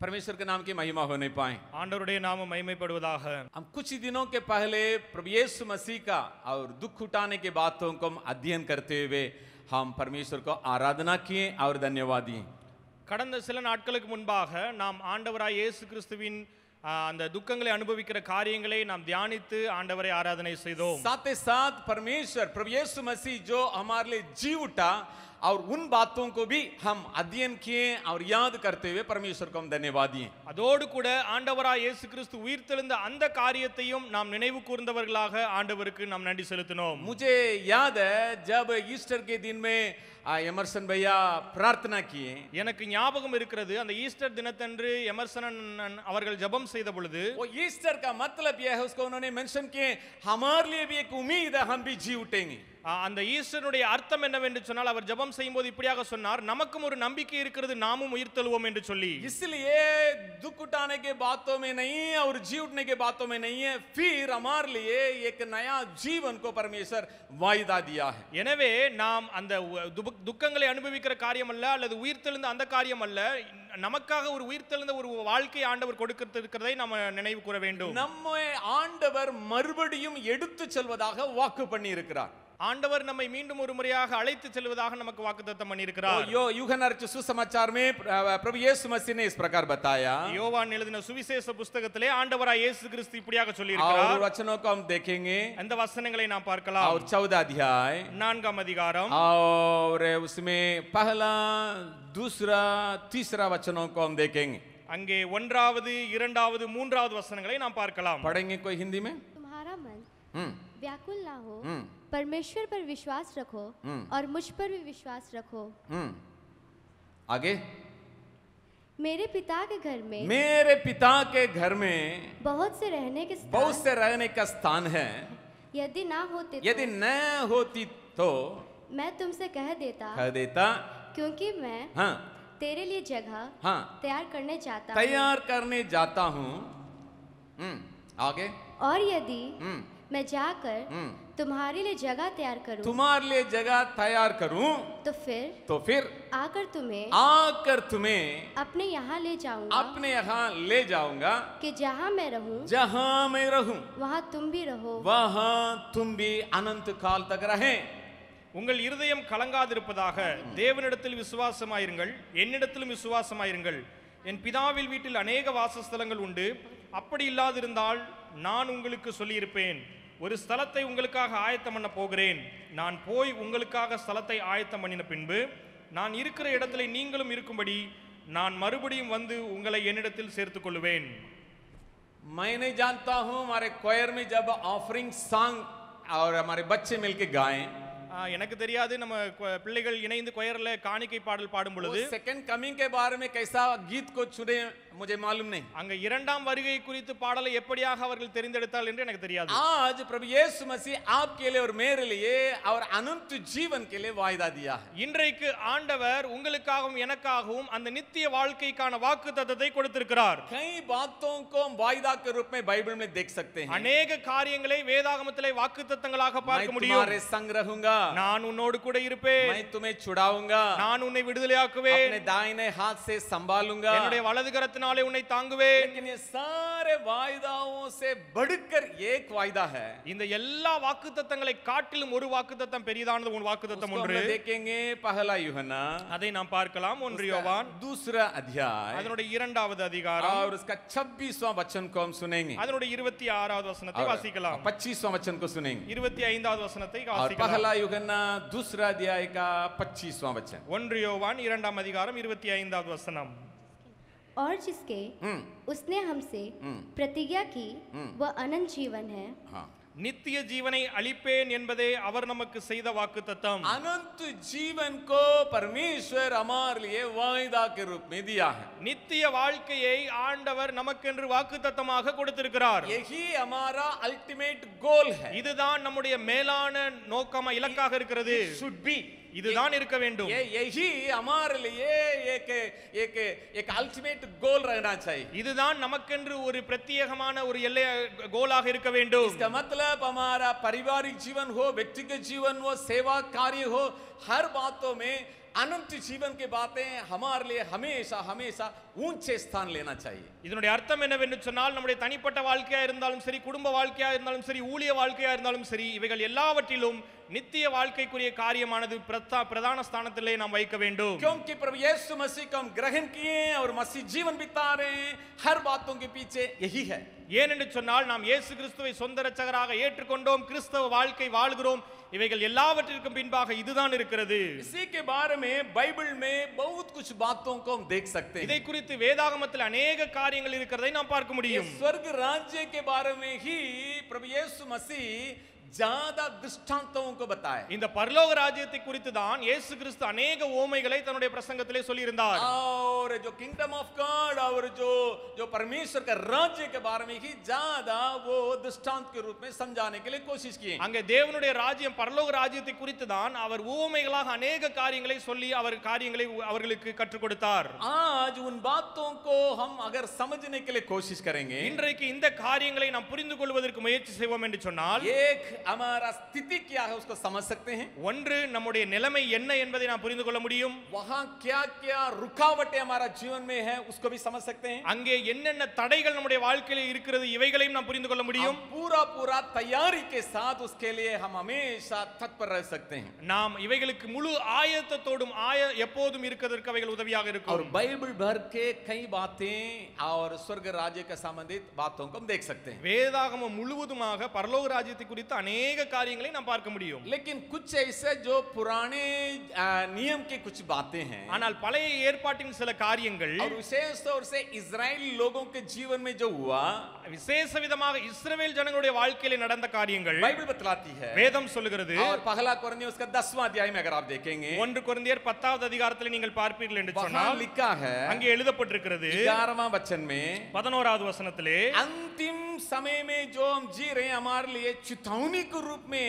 परमेश्वर के नाम की महिमा होने पाए। ஆண்டவருடைய நாமம் மகிமைப்படுவதாக. हम कुछ ही दिनों के पहले प्रभु यीशु मसीह का और दुख उठाने के बातों को हम अध्ययन करते हुए हम परमेश्वर को आराधना किए और धन्यवाद दिए। கடந்த சில நாட்களுக்கு முன்பாக நாம் ஆண்டவராய் இயேசு கிறிஸ்துவின் அந்த துக்கங்களை அனுபவிக்கிற காரியங்களை நாம் தியானித்து ஆண்டவரை ஆராதனை செய்தோம். साथ ही साथ परमेश्वर प्रभु यीशु मसीह जो हमारे लिए जी उठा और उन बातों को भी हम अध्ययन किए और याद करते हुए परमेश्वर को हम धन्यवाद दिए। அதோடு கூட ஆண்டவராய் இயேசு கிறிஸ்து உயிர்த்தெழுந்த அந்த காரியத்தையும் நாம் நினைவு கூர்ந்தவர்களாக ஆண்டவருக்கு நாம் நன்றி செலுத்தினோம். मुझे याद है जब ईस्टर के दिन में எமர்சன் भैया प्रार्थना किए। எனக்கு ஞாபகம் இருக்கிறது அந்த ஈஸ்டர் தினத்தன்று எமர்சன் அவர்கள் ஜெபம் செய்த பொழுது वो ईस्टर का मतलब यह है उसको उन्होंने मेंशन किए हमारे लिए भी एक उम्मीद है हम भी जी उठेंगे। அந்த ஈஸ்டருடைய அர்த்தம் என்னவென்று சொன்னால் அவர் ஜெபம் செய்யும்போது இப்படியாக சொன்னார், நமக்கும் ஒரு நம்பிக்கை இருக்கிறது, நாமும் உயிர்த்தெழுவோம் என்று சொல்லி. इसलिए दुख उठाने के बातों में नहीं है और जी उठने के बातों में नहीं है, फिर हमारे लिए एक नया जीवन को परमेश्वर वायदा दिया है। எனவே நாம் அந்த துக்கங்களை அனுபவிக்கிற காரியம் அல்ல அல்லது உயிர்த்தெழுந்த அந்த காரியம் அல்ல, நமக்காக ஒரு உயிர்த்தெழுந்த ஒரு வாழ்க்கை ஆண்டவர் கொடுத்திருக்கிறதை நாம் நினைவு கூற வேண்டும். நம்மை ஆண்டவர் மறுபடியும் எடுத்து செல்வதாக வாக்கு பண்ணி இருக்கிறார். ஆண்டவர் நம்மை மீண்டும் ஒரு முறையாக அழைத்து செல்வதாக நமக்கு வாக்குத்தத்தம் பண்ணியிருக்கிறார். यूहन्ना रचित सुसमाचार में प्रभु यीशु मसीह ने इस प्रकार बताया। யோவான் எழுதின சுவிசேஷ புத்தகத்திலே ஆண்டவராய் இயேசு கிறிஸ்து இப்படியாக சொல்லி இருக்கிறார். और वचनों को हम देखेंगे அந்த வசனங்களை நாம் பார்க்கலாம். और 14 अध्याय 4ஆம் அதிகாரம் और उसमें पहला दूसरा तीसरा वचनों को हम देखेंगे। அங்கே 1வது 2வது 3வது வசனங்களை நாம் பார்க்கலாம். पढ़ेंगे कोई हिंदी में? तुम्हारा मन व्याकुल ना हो, परमेश्वर पर विश्वास रखो और मुझ पर भी विश्वास रखो। आगे मेरे पिता के घर में बहुत से रहने का स्थान है। यदि ना होती तो मैं तुमसे कह देता क्योंकि मैं तेरे लिए जगह तैयार करने जाता हूँ। आगे और यदि मैं जाकर तुम्हारे लिए जगह तैयार करूं तो फिर आकर तुम्हें अपने यहाँ ले जाऊंगा कि जहाँ मैं रहूं वहाँ तुम भी अनंत काल तक रहें। உங்கள் இருதயம் கலங்காதிருப்பதாக தேவனிடத்தில் விசுவாசமாயிருங்கள், என்னிடத்திலும் விசுவாசமாயிருங்கள். என் பிதாவில் வீட்டில் அநேக வாசஸ்தலங்கள் உண்டு, அப்படி இல்லாதிருந்தால் நான் உங்களுக்கு சொல்லியிருப்பேன். ஒரு ஸ்தலத்தை உங்களுக்காக ஆயத்தம் பண்ண போகிறேன். நான் போய் உங்களுக்காக ஸ்தலத்தை ஆயத்தம் பண்ணின பின்பு நான் இருக்கிற இடத்துல நீங்களும் இருக்கும்படி நான் மறுபடியும் வந்து உங்களை என்னிடத்தில் சேர்த்துக் கொள்வேன். मैं नहीं जानता हूं हमारे क्वायर में जब ऑफरिंग सॉन्ग और हमारे बच्चे मिलके गाएं, எனக்கு தெரியாது நம்ம பிள்ளைகள் இணைந்து கொயர்ல காணிக்கை பாடல் பாடும் பொழுது सेकंड कमिंग के बारे में कैसा गीत को चुने मुझे मालूम नहीं। அங்க இரண்டாம் வருகை குறித்து பாடலை எப்படியாக அவர்கள் தெரிந்தெடுத்தால் என்று எனக்கு தெரியாது. आज प्रभु यीशु मसीह आपके लिए और मेरे लिए और अनंत जीवन के लिए वायदा दिया है। இன்றைக்கு ஆண்டவர் உங்களுக்காகவும் எனக்காகவும் அந்த நித்திய வாழ்க்கைக்கான வாக்குத்தத்தத்தை கொடுத்திருக்கிறார். कई बातों को हम वायदा के रूप में बाइबल में देख सकते हैं। अनेक காரியங்களை வேதாகமத்திலே வாக்குத்தத்தங்களாக பார்க்க முடியும். मैं तुम्हारे संग रहूंगा, நான் உன்னோடு கூட இருப்பேன், मैं तुम्हें छुड़ाऊंगा, நான் உன்னை விடுதலையாக்குவேன், अपने दाहिने हाथ से संभालूंगा, என்னுடைய வலது கரத்தினாலே உன்னை தாங்குவேன். लेकिन ये सारे वायदाओं से बढ़कर एक वायदा है। இந்த எல்லா வாக்குத்தத்தங்களை காட்டிலும் ஒரு வாக்குத்தத்தம் பெரியதானது ஒரு வாக்குத்தத்தம் ஒன்று. देखेंगे पहला यूहन्ना, அதை நாம் பார்க்கலாம். 1 யோவான் दूसरा अध्याय அதனுடைய 2வது அதிகாரம் और उसका 26वां वचन को हम सुनेंगे। அதனுடைய 26வது வசனத்தை வாசிக்கலாம். 25वां वचन को सुनेंगे। 25வது वचனத்தை और வாசிக்கலாம். पहला यूहन्ना दूसरा अध्याय का 25वां वचन। 1 யோவான் 2ஆம் அதிகாரம் 25வது வசனம். और जिसके उसने हमसे प्रतिज्ञा की वह अनंत जीवन है। நித்திய ஜீவனை அளிப்பேன் என்பதே அவர் நமக்கு செய்த வாக்குத்தத்தம். अनंत जीवन को परमेश्वर हमारे लिए वायदा के रूप में दिया है। நித்திய வாழ்க்கையை ஆண்டவர் நமக்கென்று வாக்குத்தத்தமாக கொடுத்திருக்கிறார். यही हमारा अल्टीमेट गोल है। இதுதான் நம்முடைய மேலான நோக்கமா இலக்காக இருக்கிறது. should be இதுதான் இருக்க வேண்டும். यही हमारे लिए एक अल्टीमेट गोल रहना चाहिए। இதுதான் நமக்கென்று ஒரு பிரத்யேகமான ஒரு எல்லை கோலாக இருக்க வேண்டும். इसका मतलब हमारा पारिवारिक जीवन हो, व्यक्तिगत जीवन हो, सेवा कार्य हो, हर बातों में अनंत जीवन की बातें हमारे लिए हमेशा हमेशा ऊंचे स्थान लेना चाहिए। இதனுடைய அர்த்தம் என்னவென்று சொன்னால் நம்முடைய தனிப்பட்ட வாழ்க்கையா இருந்தாலும் சரி, குடும்ப வாழ்க்கையா இருந்தாலும் சரி, ஊழிய வாழ்க்கையா இருந்தாலும் சரி, இவைகள் எல்லாவற்றிலும் நித்திய வாழ்க்கைக்குரிய காரியமானது பிரதான ஸ்தானத்திலே நாம் வைக்க வேண்டும். क्योंकि प्रभु यीशु मसीह को हम ग्रहण किए और मसीह जीवन बिता रहे हैं, हर बातों के पीछे यही है. ஏனென்று சொன்னால் நாம் இயேசு கிறிஸ்துவை சொந்த இரட்சகராக ஏற்றுக்கொண்டோம், கிறிஸ்தவ வாழ்க்கை வாழ்கிறோம். இவைகள் எல்லாவற்றிற்கும் பின்பாக இதுதான் இருக்கிறது. इसी के बारे में बाइबल में बहुत कुछ बातों को हम देख सकते हैं. இதை குறித்து வேதாகமத்தில் अनेक காரியங்கள் இருக்கிறதை நாம் பார்க்க முடியும். स्वर्ग राज्य के बारे में ही प्रभु यीशु मसीह ज्यादा दृष्टांतों को बताया. இந்த பரலோக ராஜ்யத்தை குறித்து தான் இயேசு கிறிஸ்து अनेक ஓமைகளை தன்னுடைய பிரசங்கத்திலே சொல்லி இருந்தார். और जो किंगडम ऑफ गॉड और जो परमेश्वर का राज्य के बारे में ही ज्यादा वो दृष्टांत के रूप में समझाने के लिए कोशिश किए. அங்கே தேவனுடைய ராஜ்யம் பரலோக ராஜ்யத்தை குறித்து தான் அவர் ஓமைகளாக अनेक காரியங்களை சொல்லி அவர் காரியங்களை அவர்களுக்கு கற்றுக் கொடுத்தார். आज उन बातों को हम अगर समझने के लिए कोशिश करेंगे, இன்றைக்கு இந்த காரியங்களை நாம் புரிந்து கொள்வதற்கு முயற்சி செய்வோம் என்று சொன்னால், एक हमारा स्थिति क्या है उसको समझ सकते हैं. ஒன்று நம்முடைய நிலைமை என்ன என்பதை நாம் புரிந்து கொள்ள முடியும். वहां क्या क्या रुकावटें हमारा जीवन में है उसको भी समझ सकते हैं. அங்கே என்னென்ன தடைகள் நம்முடைய வாழ்க்கையில் இருக்கிறது இவைகளையும் நாம் புரிந்து கொள்ள முடியும். पूरा तैयारी के साथ उसके लिए हम हमेशा तत्पर रह सकते हैं. நாம் இவைகளுக்கு முழு ஆயத்தத்தோடும் எப்போதும் இருக்கிறதற்கு அவைகள் உதவியாக இருக்கும். और बाइबल भर के कई बातें और स्वर्ग राज्य के संबंधित बातों को हम देख सकते हैं. வேதாகமம் முழுவதுமாக பரலோக ராஜ்யத்தை குறித்து अनेक காரியங்களை நாம் பார்க்க முடியும். लेकिन कुछ ऐसे जो पुराने नियम के कुछ बातें हैं, ஆனால் பழைய ஏற்பாட்டின் சில காரியங்கள் और विशेष तौर से इजराइली लोगों के जीवन में जो हुआ, விசேஷ விதமாக இஸ்ரவேல் ஜனங்களுடைய வாழ்க்கையில நடந்த காரியங்கள் बाइबल बतलाती है. வேதம் சொல்லுகிறது. और पहला कोरिन्थियों उसका 10वां अध्याय में अगर आप देखेंगे, 1 கொரிந்தியர் 10வது அதிகாரத்தில் நீங்கள் பார்ப்பீர்கள் என்று वहां சொன்னால் लिखा है அங்கே எழுதப்பட்டிருக்கிறது 11वां वचन में, 11வது வசனத்திலே, अंतिम समय में जो हम जी रहे हैं हमारे लिए चेतावनी के रूप में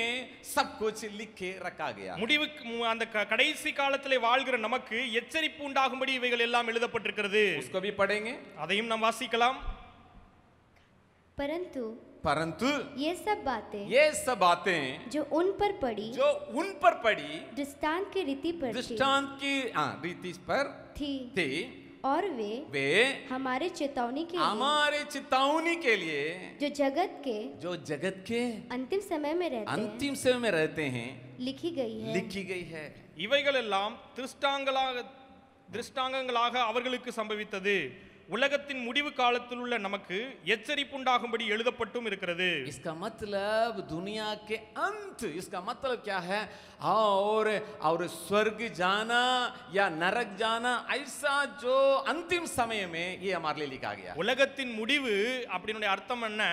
सब कुछ लिख के रखा गया. முடிவுக்கு அந்த கடைசி காலத்திலே வாழ்கிற நமக்கு எச்சரிப்பு உண்டாகும்படி இவைகள் எல்லாம் எழுதப்பட்டிருக்கிறது. उसको भी पढ़ेंगे, அதையும் நாம் வாசிக்கலாம். परंतु ये सब बातें जो उन पर पड़ी दृष्टांत की रीति पर थी और वे हमारे चेतावनी के लिए जो जगत के अंतिम समय में रहते हैं लिखी गई है. இவைகள் எல்லாம் திருஷ்டாங்கங்களாக அவர்களுக்கு சம்பவித்தது, உலகத்தின் முடிவு காலத்தில் உள்ள நமக்கு எச்சரிப்புண்டாகும்படி எழுதப்பட்டும் இருக்கிறது. इसका मतलब दुनिया के अंत, इसका मतलब क्या है? और स्वर्ग जाना या नरक जाना, ऐसा जो अंतिम समय में ये हमारे लिए लिखा गया. உலகத்தின் முடிவு அப்படினுடைய அர்த்தம் என்ன?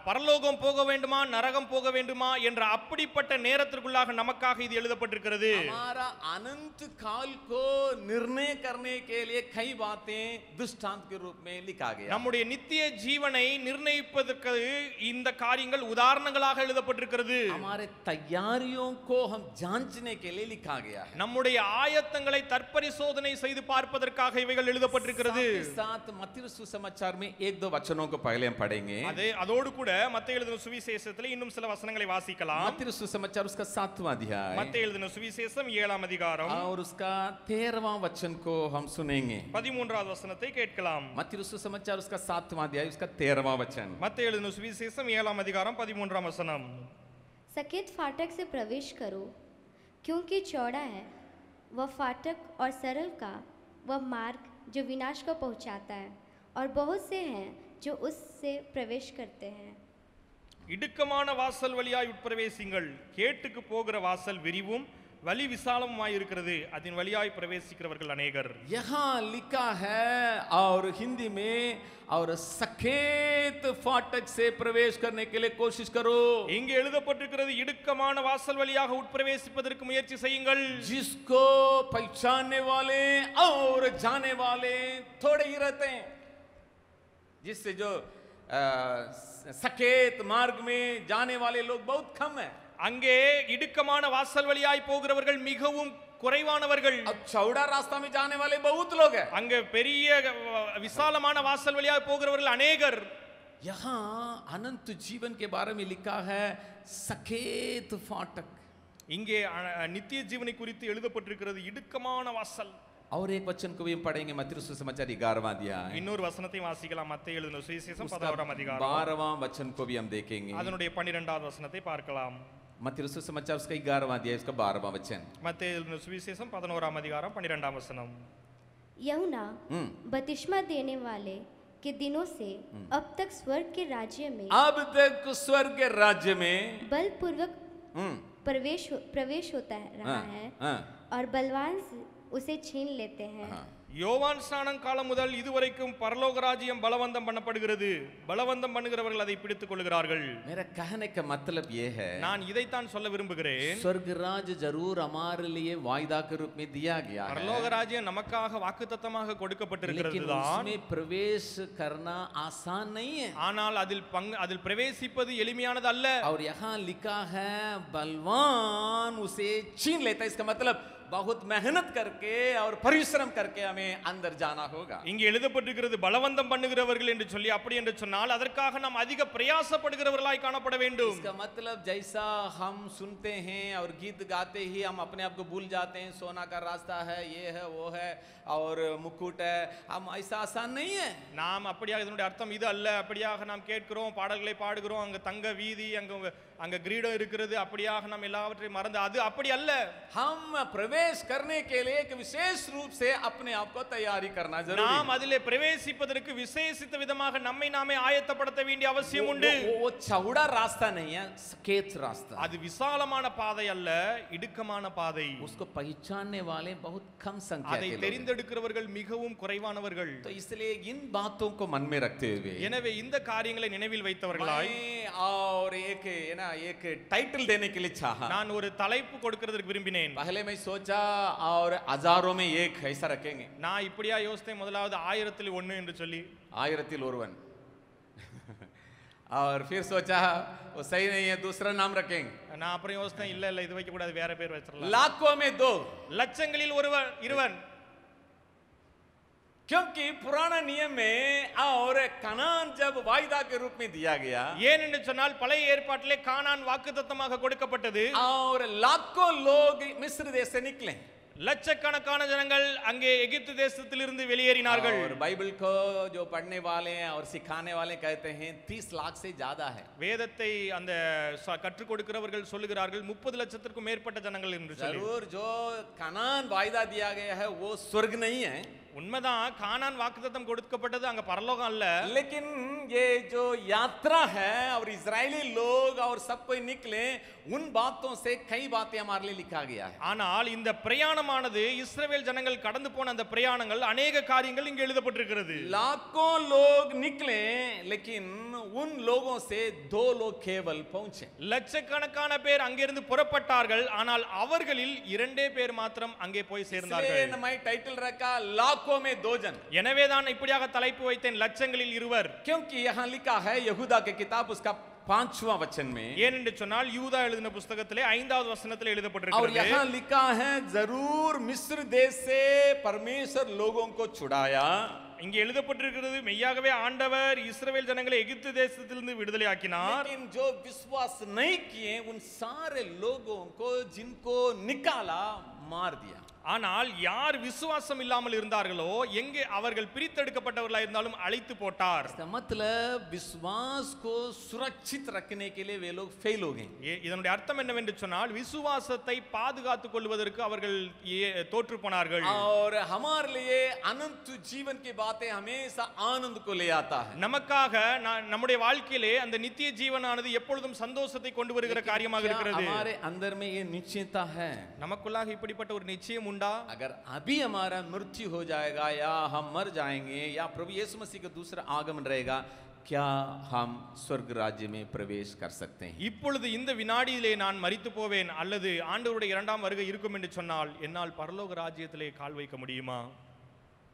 பரலோகம் போக வேண்டுமா நரகம் போக வேண்டுமா என்ற அப்படிப்பட்ட நேரத்திற்குள்ளாக நமக்காக இது எழுதப்பட்டிருக்கிறது. हमारा अनंत काल को निर्णय करने के लिए कई बातें दृष्टांत के रूप में लिखा गया. நம்முடைய நித்திய ஜீவனை நிர்ணயிப்பதற்கு இந்த காரியங்கள் உதாரணங்களாக எழுதப்பட்டிருக்கிறது. हमारे तैयारियों को हम जांचने के लिए लिखा गया है. நம்முடைய ஆயத்தங்களை தற்பரிசோதனை செய்து பார்ப்பதற்காக இவைகள் எழுதப்பட்டிருக்கிறது. साथ मत्ती सुसमाचार में एक दो वचनों को पहले हम पढ़ेंगे. அதோடு கூட மத்தேயு எழுதின சுவிசேஷத்தில் இன்னும் சில வசனங்களை வாசிக்கலாம். मत्ती सुसमाचार उसका 7वां अध्याय, மத்தேயு எழுதின சுவிசேஷம் 7ஆம் அதிகாரம் और उसका 13वां वचन को हम सुनेंगे. 13வது வசனத்தை கேட்கலாம். मत्ती सुसमाचार उसका 7वां अध्याय उसका 13वां वचन. மத்தேயு எழுதின சுவிசேஷம் 7ஆம் அதிகாரம் 13ஆம் வசனம். सकेत फाटक से प्रवेश करो, क्योंकि चौड़ा है वह फाटक और सरल का वह मार्ग जो विनाश को पहुंचाता है, और बहुत से हैं जो उससे प्रवेश करते हैं. இடுக்கமான வாசல் வழியாய் உட்பிரவேசிங்கள், கேட்டுக்கு போகிற வாசல் விரிவும் வழி விசாலமாய் இருக்கிறது, அதன் வழியாய் பிரவேசிக்கிறவர்கள் அநேகர். यहाँ लिखा है और हिंदी में, और सकेत फाटक से प्रवेश करने के लिए कोशिश करो. இங்கே எழுதப்பட்டிருக்கிறது இடுக்கமான வாசல் வழியாக உட்பிரவேசிப்பதற்கு முயற்சி செய்யுங்கள். जिसको पहचानने वाले और जाने वाले थोड़े ही रहते हैं, जिससे जो सकेत मार्ग में जाने वाले लोग बहुत कम है. அங்கே இடுக்கமான வாசல் வழியாய் போகிறவர்கள் மிகவும் குறைவானவர்கள். अब चौड़ा रास्ता में जाने वाले बहुत लोग हैं. அங்கே பெரிய விசாலமான வாசல் வழியாய் போகிறவர்கள் अनेகர். यहाँ अनंत जीवन के बारे में लिखा है सकेत फाटक. இங்கே நித்திய ஜீவனை குறித்து எழுதப்பட்டிருக்கிறது இடுக்கமான வாசல். और एक वचन को भी हम पढ़ेंगे मत्ती सुसमाचार 11वां अध्याय, இன்னொரு வசனத்தை வாசிக்கலாம். மத்தேயு எழுதின சுவிசேஷம் 11ஆம் அதிகாரம் 12वां वचन को भी हम देखेंगे. அதனுடைய 12வது வசனத்தை பார்க்கலாம். मत्ती सुसमाचार उसका 11वां अध्याय उसका 12वां वचन. மத்தேயு எழுதின சுவிசேஷம் 11ஆம் அதிகாரம் 12ஆம் वचனம். यूहन्ना बपतिस्मा देने वाले के दिनों से अब तक स्वर्ग के राज्य में अब तक स्वर्ग के राज्य में बलपूर्वक प्रवेश होता रहा है और बलवान उसे छीन लेते हैं. யோவான் ஸ்நானம் காலம் முதல் இதுவரைக்கும் பரலோக ராஜ்யம் பலவந்தம் பண்ணப்படுகிறது. பலவந்தம் பண்ணுகிறவர்கள் அதை பிடித்துக் கொள்கிறார்கள். मेरा कहने का मतलब ये है, நான் இதைத்தான் சொல்ல விரும்புகிறேன். स्वर्ग राज्य जरूर हमारे लिए वायदा के रूप में दिया गया है, பரலோக ராஜ்யம் நமக்காக வாக்குத்தத்தமாக கொடுக்கப்பட்டிருக்கிறது लेकिन தான். उसमें प्रवेश करना आसान नहीं है. ஆனால் அதில் பிரவேசிப்பது எளிமையானது அல்ல. और यहाँ लिखा है बलवान उसे छीन लेता है. इसका मतलब बहुत मेहनत करके और परिश्रम करके हमें अंदर जाना होगा. இங்கே எழுதப்பட்டிருக்கிறது பலவந்தம் பண்ணுகிறவர்கள் என்று சொல்லி. அப்படி என்று சொன்னால் அதற்காக நாம் அதிக பிரயாசப்படுகிறவர்களாய் காணப்பட வேண்டும். इसका मतलब जैसा हम सुनते हैं और गीत गाते ही हम अपने आप को भूल जाते हैं, सोना का रास्ता है, ये है, वो है और मुकुट है, हम ऐसा आसान नहीं है. நாம் அப்படியாக இதனுடைய அர்த்தம் இது அல்ல. அப்படியாக நாம் கேட்கிறோம், பாடல்களை பாடுகிறோம், அங்க தங்க வீதி, அங்க கிரீடம் இருக்கிறது, அப்படியாக நாம் எல்லாவற்றையும் மறந்து, அது அப்படி அல்ல. हम प्रवेश करने के लिए एक विशेष रूप से अपने आप को तैयारी करना जरूरी है. நாம் அதிலே பிரவேசிப்பதற்கு விசேஷித்த விதமாக நம்மை நாமே ஆயத்தப்படுத்த வேண்டிய அவசியம் உண்டு. वो चौड़ा रास्ता नहीं है, सकेत रास्ता. அது விசாலமான பாதை அல்ல, இடுக்கமான பாதை. उसको पहचानने वाले बहुत कम संख्या அதை के लोग हैं. தெரிந்தெடுக்கிறவர்கள் மிகவும் குறைவானவர்கள். तो इसलिए इन बातों को मन में रखते हुए எனவே இந்த காரியங்களை நினைவில் வைத்தவர்களாய் और एक टाइटल देने के लिए चाहा. நான் ஒரு தலைப்பு கொடுக்கிறதுக்கு விரும்பினேன். पहले मैं सोचा और हजारों में एक ऐसा रखेंगे. நான் இப்படியா யோசித்தேன், முதலாவது 1000 என்று சொல்லி. आयरतिल ओरवन. और फिर सोचा वो सही नहीं है, दूसरा नाम रखेंगे. நான் அப்புறம் யோசித்தேன், இல்ல இல்ல இது வைக்க கூடாது, வேற பேர் வச்சிரலாம். लाखों में दो, லட்சங்களில் இருவன். क्योंकि पुराना नियम में और कनान जब वायदा के रूप में दिया गया, ஏன் என்று சொன்னால் பழைய ஏற்பாட்டிலே கானான் வாக்குத்தத்தமாக கொடுக்கப்பட்டது. और लाखों लोग मिस्र देश से निकले. லட்சக்கணக்கான ஜனங்கள் அங்கே எகிப்து தேசத்திலிருந்து வெளியேறினார்கள். और बाइबल को जो पढ़ने वाले हैं और सिखाने वाले कहते हैं 30 लाख से ज्यादा है. வேதத்தை அந்த கற்றுக் கொடுக்கிறவர்கள் சொல்லுகிறார்கள் 30 லட்சத்திற்கும் மேற்பட்ட ஜனங்கள் என்று சொல்லி. जरूर जो कनान वायदा दिया गया है वो स्वर्ग नहीं है. உண்மைதான், கானான் வாக்குத்தத்தம் கொடுக்கப்பட்டது அங்க பரலோகம் அல்ல. लेकिन ये जो यात्रा है और इजरायली लोग और सब कोई निकले, उन बातों से कई बातें हमारे लिए लिखा गया है. ஆனால் இந்த பிரயாணமானது இஸ்ரவேல் ஜனங்கள் கடந்து போன அந்த பிரயாணங்கள் अनेक காரியங்கள் இங்கே எழுதப்பட்டிருக்கிறது. लाखों लोग निकले, लेकिन उन लोगों से 2 लोग केवल पहुंचे. லட்சக்கணக்கான பேர் அங்கிருந்து புறப்பட்டார்கள், ஆனால் அவர்களில் 2 பேர் மாத்திரம் அங்கே போய் சேர்ந்தார்கள். इसलिए मैं टाइटल रखा लाखों में 2 जन. எனவே தான் இப்படியாக தலைப்பு வைத்தேன், லட்சங்களில் இருவர். क्योंकि यहाँ लिखा है यहूदा की किताब उसका 5वां वचन में, ஏன் என்று சொன்னால் யூதா எழுதின புத்தகத்திலே 5வது வசனத்தில் और எழுதப்பட்டிருக்கிறது. यहाँ लिखा है जरूर मिस्र देश से परमेश्वर लोगों को छुड़ाया. இங்கே எழுதப்பட்டிருக்கிறது, மெய்யாகவே ஆண்டவர் இஸ்ரவேல் ஜனங்களை எகிப்து தேசத்திலிருந்து விடுதலை ஆக்கினார். लेकिन जो विश्वास नहीं किए उन सारे लोगों को जिनको निकाला मार दिया. ஆனால் யார் விசுவாசம் இல்லாமல் இருந்தார்களோ, எங்கே அவர்கள் பிரித்தெடுக்கப்பட்டவர்களாக இருந்தாலும் அழித்து போட்டார். इसका मतलब विश्वास को सुरक्षित रखने के लिए वे लोग फेल हो गए. இதனுடைய அர்த்தம் என்னவென்று சொன்னால் விசுவாசத்தை பாதுகாத்துக் கொள்வதற்கு அவர்கள் தோற்று போனார்கள். और हमारे लिए अनंत जीवन की बातें हमेशा आनंद को ले आता है. நமக்காக நம்முடைய வாழ்க்கையிலே அந்த நித்திய ஜீவனானது எப்பொழுதும் சந்தோஷத்தை கொண்டு வருகிற காரியமாக இருக்கிறது. हमारे अंदर में ये निश्चयता है. நமக்குள்ளாக இப்படிப்பட்ட ஒரு நிச்சயம் உண்டா? अगर अभी हमारा मृत्यु हो जाएगा या हम मर जाएंगे या प्रभु यीशु मसीह का दूसरा आगमन रहेगा, क्या हम स्वर्ग राज्य में प्रवेश कर सकते हैं? இப்பொழுது இந்த வினாடியிலே நான் மரித்து போவேன் அல்லது ஆண்டவருடைய இரண்டாம் வருகை இருக்கும் என்று சொன்னால் என்னால் பரலோக ராஜ்யத்திலே கால் வைக்க முடியுமா?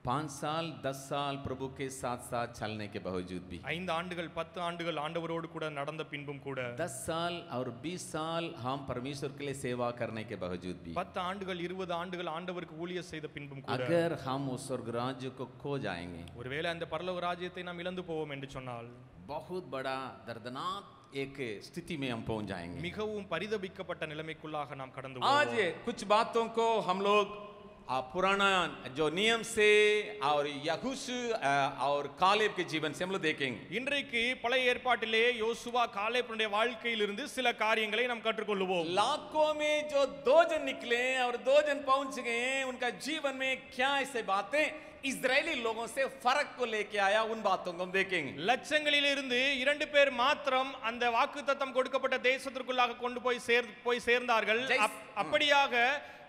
5 साल 10 साल प्रभु के साथ साथ चलने के बावजूद भी, 5 ஆண்டுகள் 10 ஆண்டுகள் ஆண்டவரோடு கூட நடந்த பின்பும் கூட, 10 साल और 20 साल हम परमेश्वर के लिए सेवा करने के बावजूद भी, 10 ஆண்டுகள் 20 ஆண்டுகள் ஆண்டவருக்கு ஊழியம் செய்த பின்பும் கூட, अगर हम उस स्वर्ग राज्य को खो जाएंगे, ஒருவேளை அந்த பரலோக ராஜ்யத்தை நாம் இழந்து போவோம் என்று சொன்னால் बहुत बड़ा दर्दनाक एक स्थिति में हम पहुंच जाएंगे. மிகவும் பரிதபிக்கப்பட்ட நிலைமைக்குள்ளாக நாம் கடந்து आज போவோம். कुछ बातों को हम लोग पुराना जो नियम से और यहोशू और कालेब के जीवन से हम लोग देखेंगे. இன்றைக்கு பழைய ஏற்பாட்டிலே யோசுவா காலேபனுடைய வாழ்க்கையிலிருந்து சில காரியங்களை நாம் கற்றுக்கொள்வோம். लाखों में जो 2 जन निकले और 2 जन पहुंच गए, उनका जीवन में क्या ऐसे बातें इजरायली लोगों से फर्क को लेके आया, उन बातों को हम देखेंगे. லட்சங்களிலிருந்து 2 பேர் மாத்திரம் அந்த வாக்குத்தத்தம் கொடுக்கப்பட்ட தேசத்திற்குள்ளாக கொண்டு போய் சேர்ந்தார்கள். அப்படியாக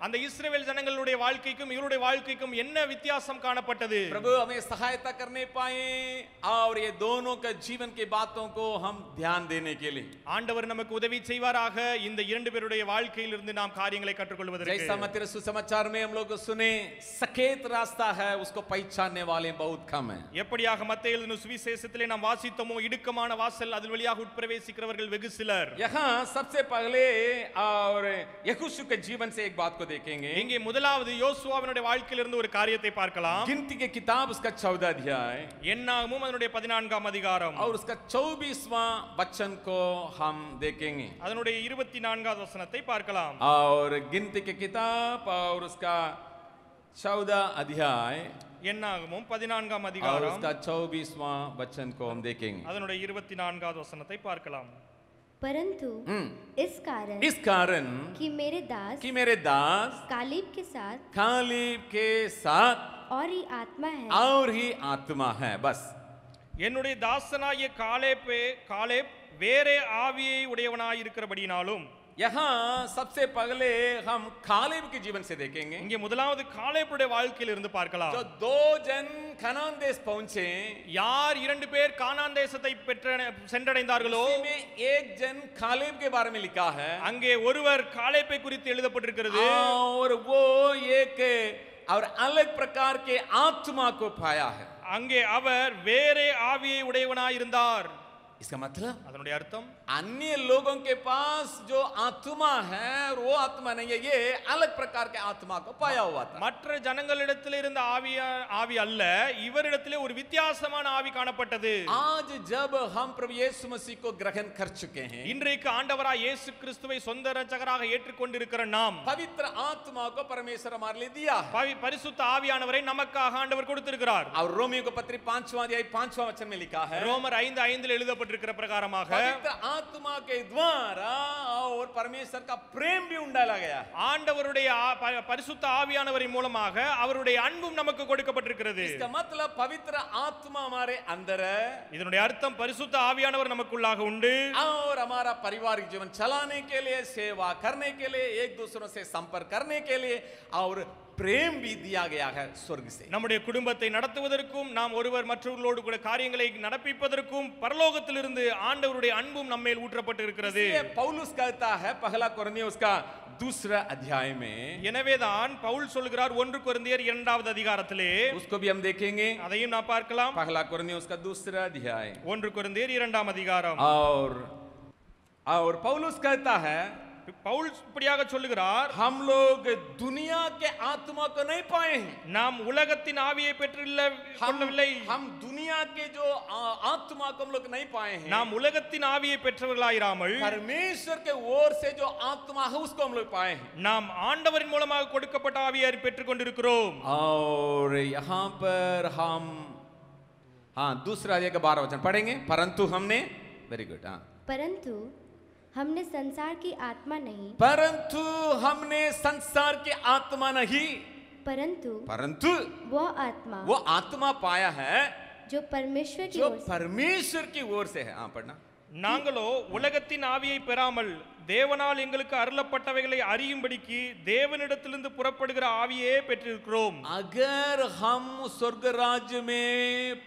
அந்த இஸ்ரவேல் ஜனங்களுடைய வாழ்க்கைக்கும் இவருடைய வாழ்க்கைக்கும் என்ன வித்தியாசம் காணப்பட்டது? प्रभु हमें सहायता करने पाए और ये दोनों का जीवन की बातों को हम ध्यान देने के लिए. ஆண்டவர் நமக்கு உதவி செய்வாராக இந்த 2 பேருடைய வாழ்க்கையிலிருந்து நாம் காரியங்களை கற்றுக்கொள்வதற்கு. जैसा मत्ती सुसमाचार में हम लोग सुने, सकेत रास्ता है, उसको पहचानने वाले बहुत कम हैं. எப்படியாக மத்தேயு எழுதின சுவிசேஷத்திலே நாம் வாசித்தோமோ, இடுக்கமான வாசல் அதில் வழியாக உட்பிரவேசிக்கிறவர்கள் வெகு சிலர். यहाँ सबसे पहले और यहोशू के जीवन से एक बात को देखेंगे. இங்கே முதலாவது யோசுவாவினுடைய வாழ்க்கையிலிருந்து ஒரு காரியத்தை பார்க்கலாம். गिनती के किताब उसका 14 अध्याय என்னாகமம் அதனுடைய 14ஆம் அதிகாரம் और उसका 24वां वचन को हम देखेंगे. அதனுடைய 24வது வசனத்தை பார்க்கலாம். और गिनती के किताब और उसका 14 अध्याय என்னாகமம் 14ஆம் और அதிகாரம் उसका 24वां वचन को हम देखेंगे. அதனுடைய 24வது வசனத்தை பார்க்கலாம். परंतु इस कारण कि मेरे दास कालेब के साथ और ही आत्मा है. बस என்னுடைய தாசனாகிய காலேப் வேறே ஆவியை உடையவனாய் இருக்கிறபடினாலும். यहाँ सबसे पहले हम कालेब के जीवन से देखेंगे. இங்கே முதலாவது காலேபுடைய வாழ்க்கையில் இருந்து பார்க்கலாம். जो 2 जन कनान देश पहुंचे, யார் 2 பேர் கானான் தேசத்தை சென்றடைந்தார்களோ, उसमें एक जन कालेब के बारे में लिखा है. அங்கே ஒருவர் காலேபை குறித்து எழுதப்பட்டிருக்கிறது. और वो एक और अलग प्रकार के आत्मा को पाया है. அங்கே அவர் வேறே ஆவியை உடையவனாய் இருந்தார். इसका मतलब அதனுடைய அர்த்தம், अन्य लोगों के पास जो आत्मा है वो आत्मा नहीं है, ये अलग प्रकार के आत्मा को पाया हुआ था. மற்ற ஜனங்களிடத்தில் இருந்த ஆவி அல்ல, இவரிடத்திலே ஒரு வித்தியாசமான ஆவி காணப்பட்டது. आज जब हम प्रभु यीशु मसीह को ग्रहण कर चुके हैं, இன்றைக்கு ஆண்டவராய் இயேசு கிறிஸ்துவை சொந்த இரட்சகராக ஏற்றுக்கொண்டிருக்கிற நாம் पवित्र आत्मा को परमेश्वर हमारे लिए दिया है. பரிசுத்த ஆவியானவரை நமக்காக ஆண்டவர் கொடுத்திருக்கிறார். और रोमियो को पत्री 5वां अध्याय 5वां वचन में लिखा है, ரோமர் 5:5 எழுதப்பட்டிருக்கிற பிரகாரமாக पवित्र आत्मा के द्वारा और परमेश्वर का प्रेम भी उंडाला गया. ஆண்டவருடைய பரிசுத்த ஆவியானவரின் மூலமாக அவருடைய அன்பும் நமக்கு கொடுக்கப்பட்டிருக்கிறது. इसका मतलब पवित्र आत्मा हमारे अंदर है. இதனுடைய அர்த்தம் பரிசுத்த ஆவியானவர் நமக்குள்ளாக உண்டு. और हमारा पारिवारिक जीवन चलाने के लिए, सेवा करने के लिए, एक दूसरों से संपर्क करने के लिए और प्रेम भी दिया गया है स्वर्ग से. நம்முடைய குடும்பத்தை நடத்துவதற்கும் நாம் ஒருவர் மற்றவர்களோடு கூட காரியங்களை நடப்பிப்பதற்கும் பரலோகத்திலிருந்து ஆண்டவருடைய அன்பும் நம்மேல் ஊற்றப்பட்டு இருக்கிறது. इसलिए पौलुस कहता है पहला कुरिन्थियों उसका 2 अध्याय में, எனவேதான் பவுல் சொல்கிறார் 1 கொரிந்தியர் 2வது அதிகாரத்திலே, उसको भी हम देखेंगे. அதையும் நாம் பார்க்கலாம். पहला कुरिन्थियों उसका 2 अध्याय 1 கொரிந்தியர் 2ஆம் அதிகாரம். और पौलुस कहता है, பவுல் இப்படியாக சொல்லுகிறார், हम लोग दुनिया के आत्मा को नहीं पाए हैं. நாம் உலகத்தின் ஆவியை பெற்றுள்ளவில்லை. हम दुनिया के जो आत्मा को हम लोग नहीं पाए हैं. நாம் உலகத்தின் ஆவியை பெற்றவர்களாயிராமல் परमेश्वर के ओर से जो आत्मा है उसको हम लोग पाए हैं. நாம் ஆண்டவரின் மூலமாக கொடுக்கப்பட்ட ஆவியை பெற்றுக் கொண்டிருக்கிறோம். और यहाँ पर हम 2 अध्याय का 12 वचन पढ़ेंगे. परंतु हमने, वेरी गुड, परंतु हमने संसार की आत्मा नहीं, परंतु हमने संसार की आत्मा नहीं, परंतु वो आत्मा पाया है जो परमेश्वर की ओर से है. पढ़ना. நாங்களோ உலகத்தின் ஆவியை பெறாமல் தேவனால் எங்களுக்கு அருளப்பட்டவைகளை அறியும்படிக்கு தேவனிடத்திலிருந்து புறப்படுகிற ஆவியே பெற்றிருக்கிறோம். अगर हम स्वर्ग राज्य में